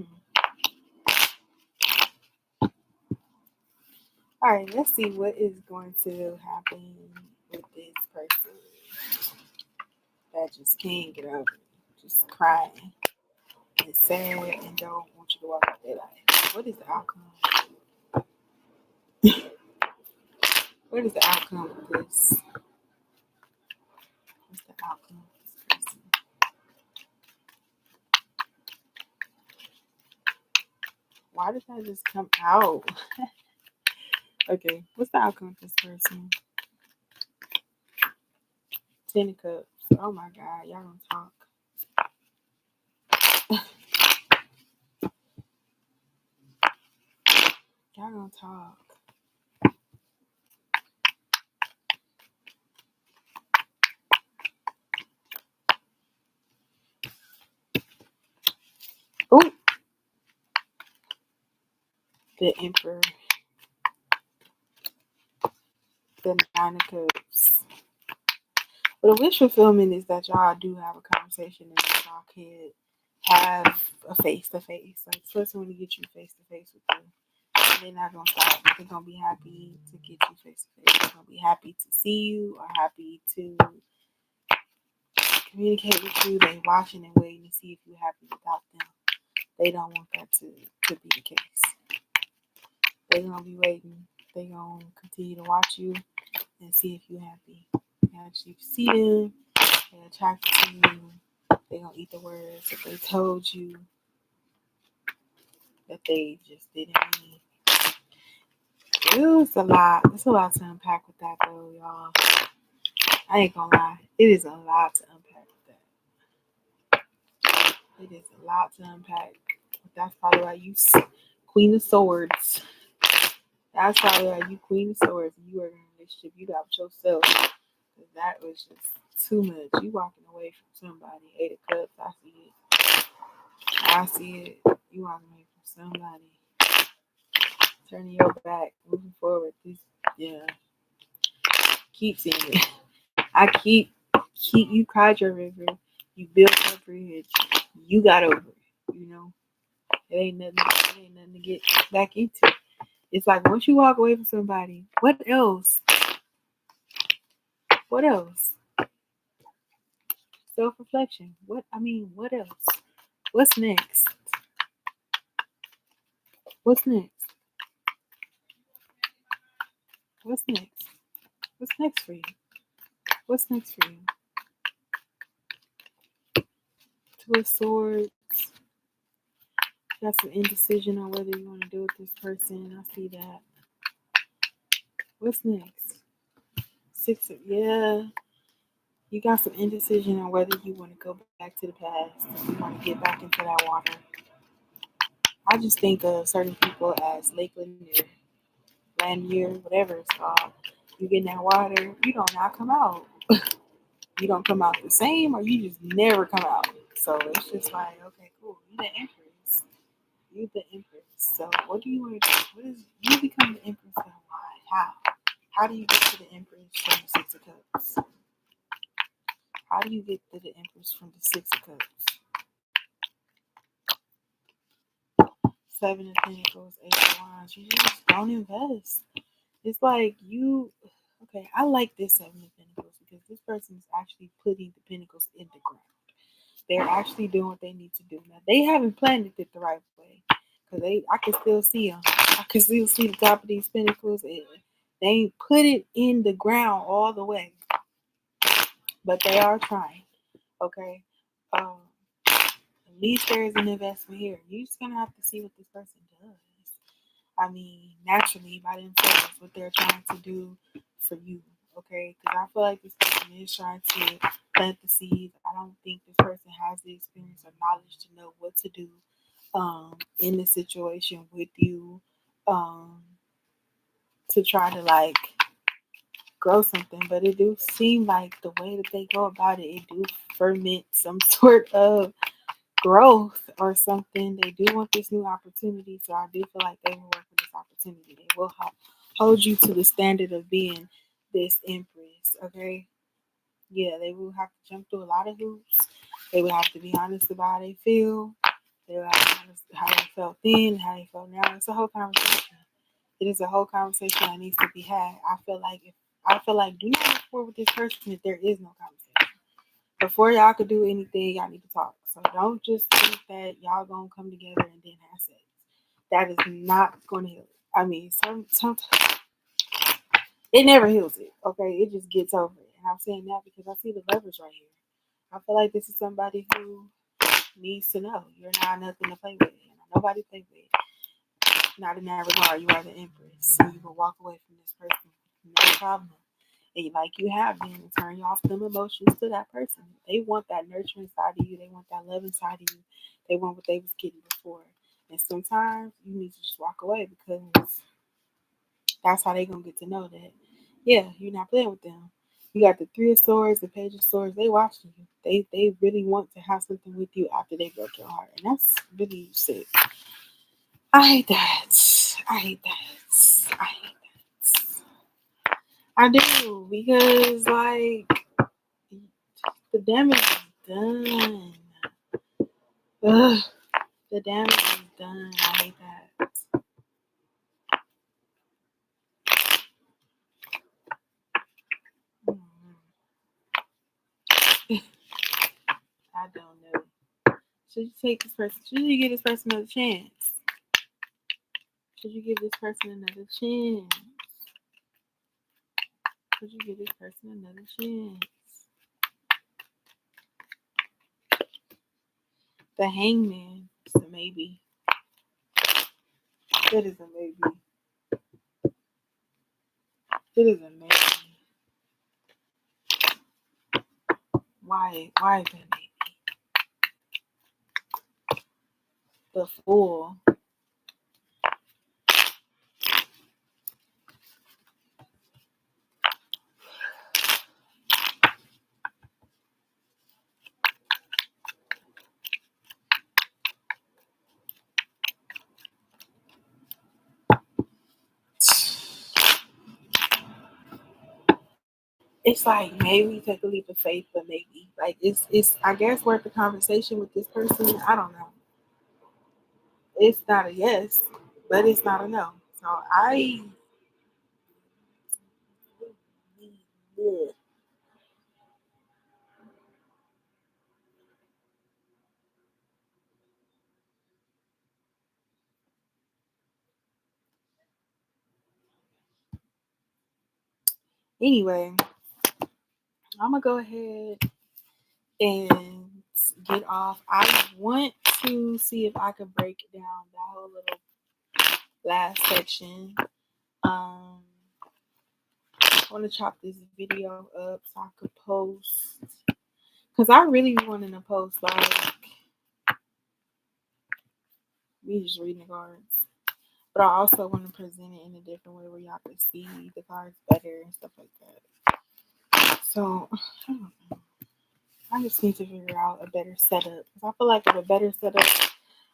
All right, let's see what is going to happen with this person that just can't get over it. Just crying and sad and don't want you to walk out their life. What is the outcome? What is the outcome of this? What's the outcome of this person? Why did that just come out? Okay, what's the outcome of this person? 10 of Cups. Oh my God, y'all don't talk. Y'all don't talk. Oh, the Emperor. The 9 of Cups. But the wish fulfillment is that y'all do have a conversation and that y'all can have a face to face. Like, this person want to get you face to face with you. They're not gonna stop. They're gonna be happy to get you face to face. They're gonna be happy to see you or happy to communicate with you. They watching and waiting to see if you're happy without them. They don't want that to be the case. They're gonna be waiting. They're gonna continue to watch you and see if you're happy. Actually see them, they're attracted to you. They're gonna eat the words that they told you that they just didn't mean. It's a lot. It's a lot to unpack with that, though, y'all. I ain't gonna lie. It is a lot to unpack with that. It is a lot to unpack. That's probably why you Queen of Swords. That's probably why you Queen of Swords. You are in a relationship you got with yourself. Because that was just too much. You walking away from somebody. 8 of Cups. I see it. I see it. You walking away from somebody. Turning your back. Moving forward. Yeah. Keep seeing it. I keep you cried your river. You built a bridge. You got over it. You know, it ain't nothing to get back into. It's like once you walk away from somebody, what else? What else? Self-reflection. What else? What's next? What's next? What's next? What's next for you? What's next for you? 2 of Swords. Got some indecision on whether you want to deal with this person. I see that. What's next? 6 of, yeah. You got some indecision on whether you want to go back to the past. If you want to get back into that water. I just think of certain people as Lake Lanier, Lanier, whatever it's called. You get in that water, you don't not come out. You don't come out the same, or you just never come out. So it's just like, okay, cool. You the Empress. You the Empress. So what do you want to do? What is you become the Empress and why? How? How do you get to the Empress from the 6 of Cups? How do you get to the Empress from the 6 of Cups? 7 of Pentacles, 8 of Wands. You just don't invest. It's like okay, I like this 7 of Pentacles because this person is actually putting the Pentacles in the ground. They're actually doing what they need to do. Now, they haven't planted it the right way because I can still see them. I can still see the top of these Pentacles. And they ain't put it in the ground all the way. But they are trying, okay? At least there is an investment here. You're just going to have to see what this person does. I mean, naturally, by themselves, what they're trying to do for you, okay? Because I feel like this person is trying to plant the seeds. I don't think this person has the experience or knowledge to know what to do in the situation with you to try to, like, grow something. But it do seem like the way that they go about it do ferment some sort of growth or something. They do want this new opportunity, so I do feel like they will work with this opportunity. They will hold you to the standard of being this Empress, okay? Yeah, they will have to jump through a lot of hoops. They will have to be honest about how they feel. They're like how they felt then, how they felt now. It's a whole conversation. It is a whole conversation that needs to be had. I feel like do not move forward with this person if there is no conversation. Before y'all could do anything, y'all need to talk. So don't just think that y'all gonna come together and then have sex. That is not gonna heal it. I mean, sometimes it never heals it. Okay, it just gets over it. And I'm saying that because I see the leverage right here. I feel like this is somebody who needs to know you're not nothing to play with. Nobody play with. Not in that regard. You are the empress. So you will walk away from this person. No problem. And like you have been, and turn you off them emotions to that person. They want that nurturing side of you. They want that loving side of you. They want what they was getting before. And sometimes you need to just walk away because that's how they gonna get to know that, yeah, you're not playing with them. You got the Three of Swords, the Page of Swords. They watching you. They really want to have something with you after they broke your heart, and that's really sick. I hate that. I hate that. I hate that. I do, because like the damage is done. Ugh, the damage is done. I hate that. I don't know. Should you take this person? Should you give this person another chance? Should you give this person another chance? Should you give this person another chance? The Hangman is a maybe. That is a maybe. It is a maybe. Why is that maybe? The Fool. It's like maybe take a leap of faith, but maybe like it's I guess worth the conversation with this person. I don't know. It's not a yes, but it's not a no. So anyway, I'm gonna go ahead and get off. I want to see if I can break down that whole little last section. I want to chop this video up so I could post, because I really wanted to post like me just reading the cards, but I also want to present it in a different way where y'all can see the cards better and stuff like that. So I don't know. I just need to figure out a better setup, because I feel like with a better setup,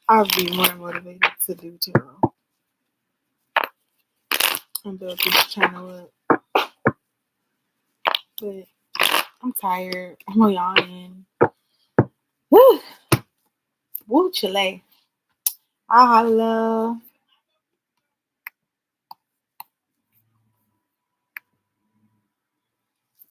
I'll be more motivated to do tarot and build this channel up. But I'm tired. I'm yawning. Woo! Woo, Chile. I holla.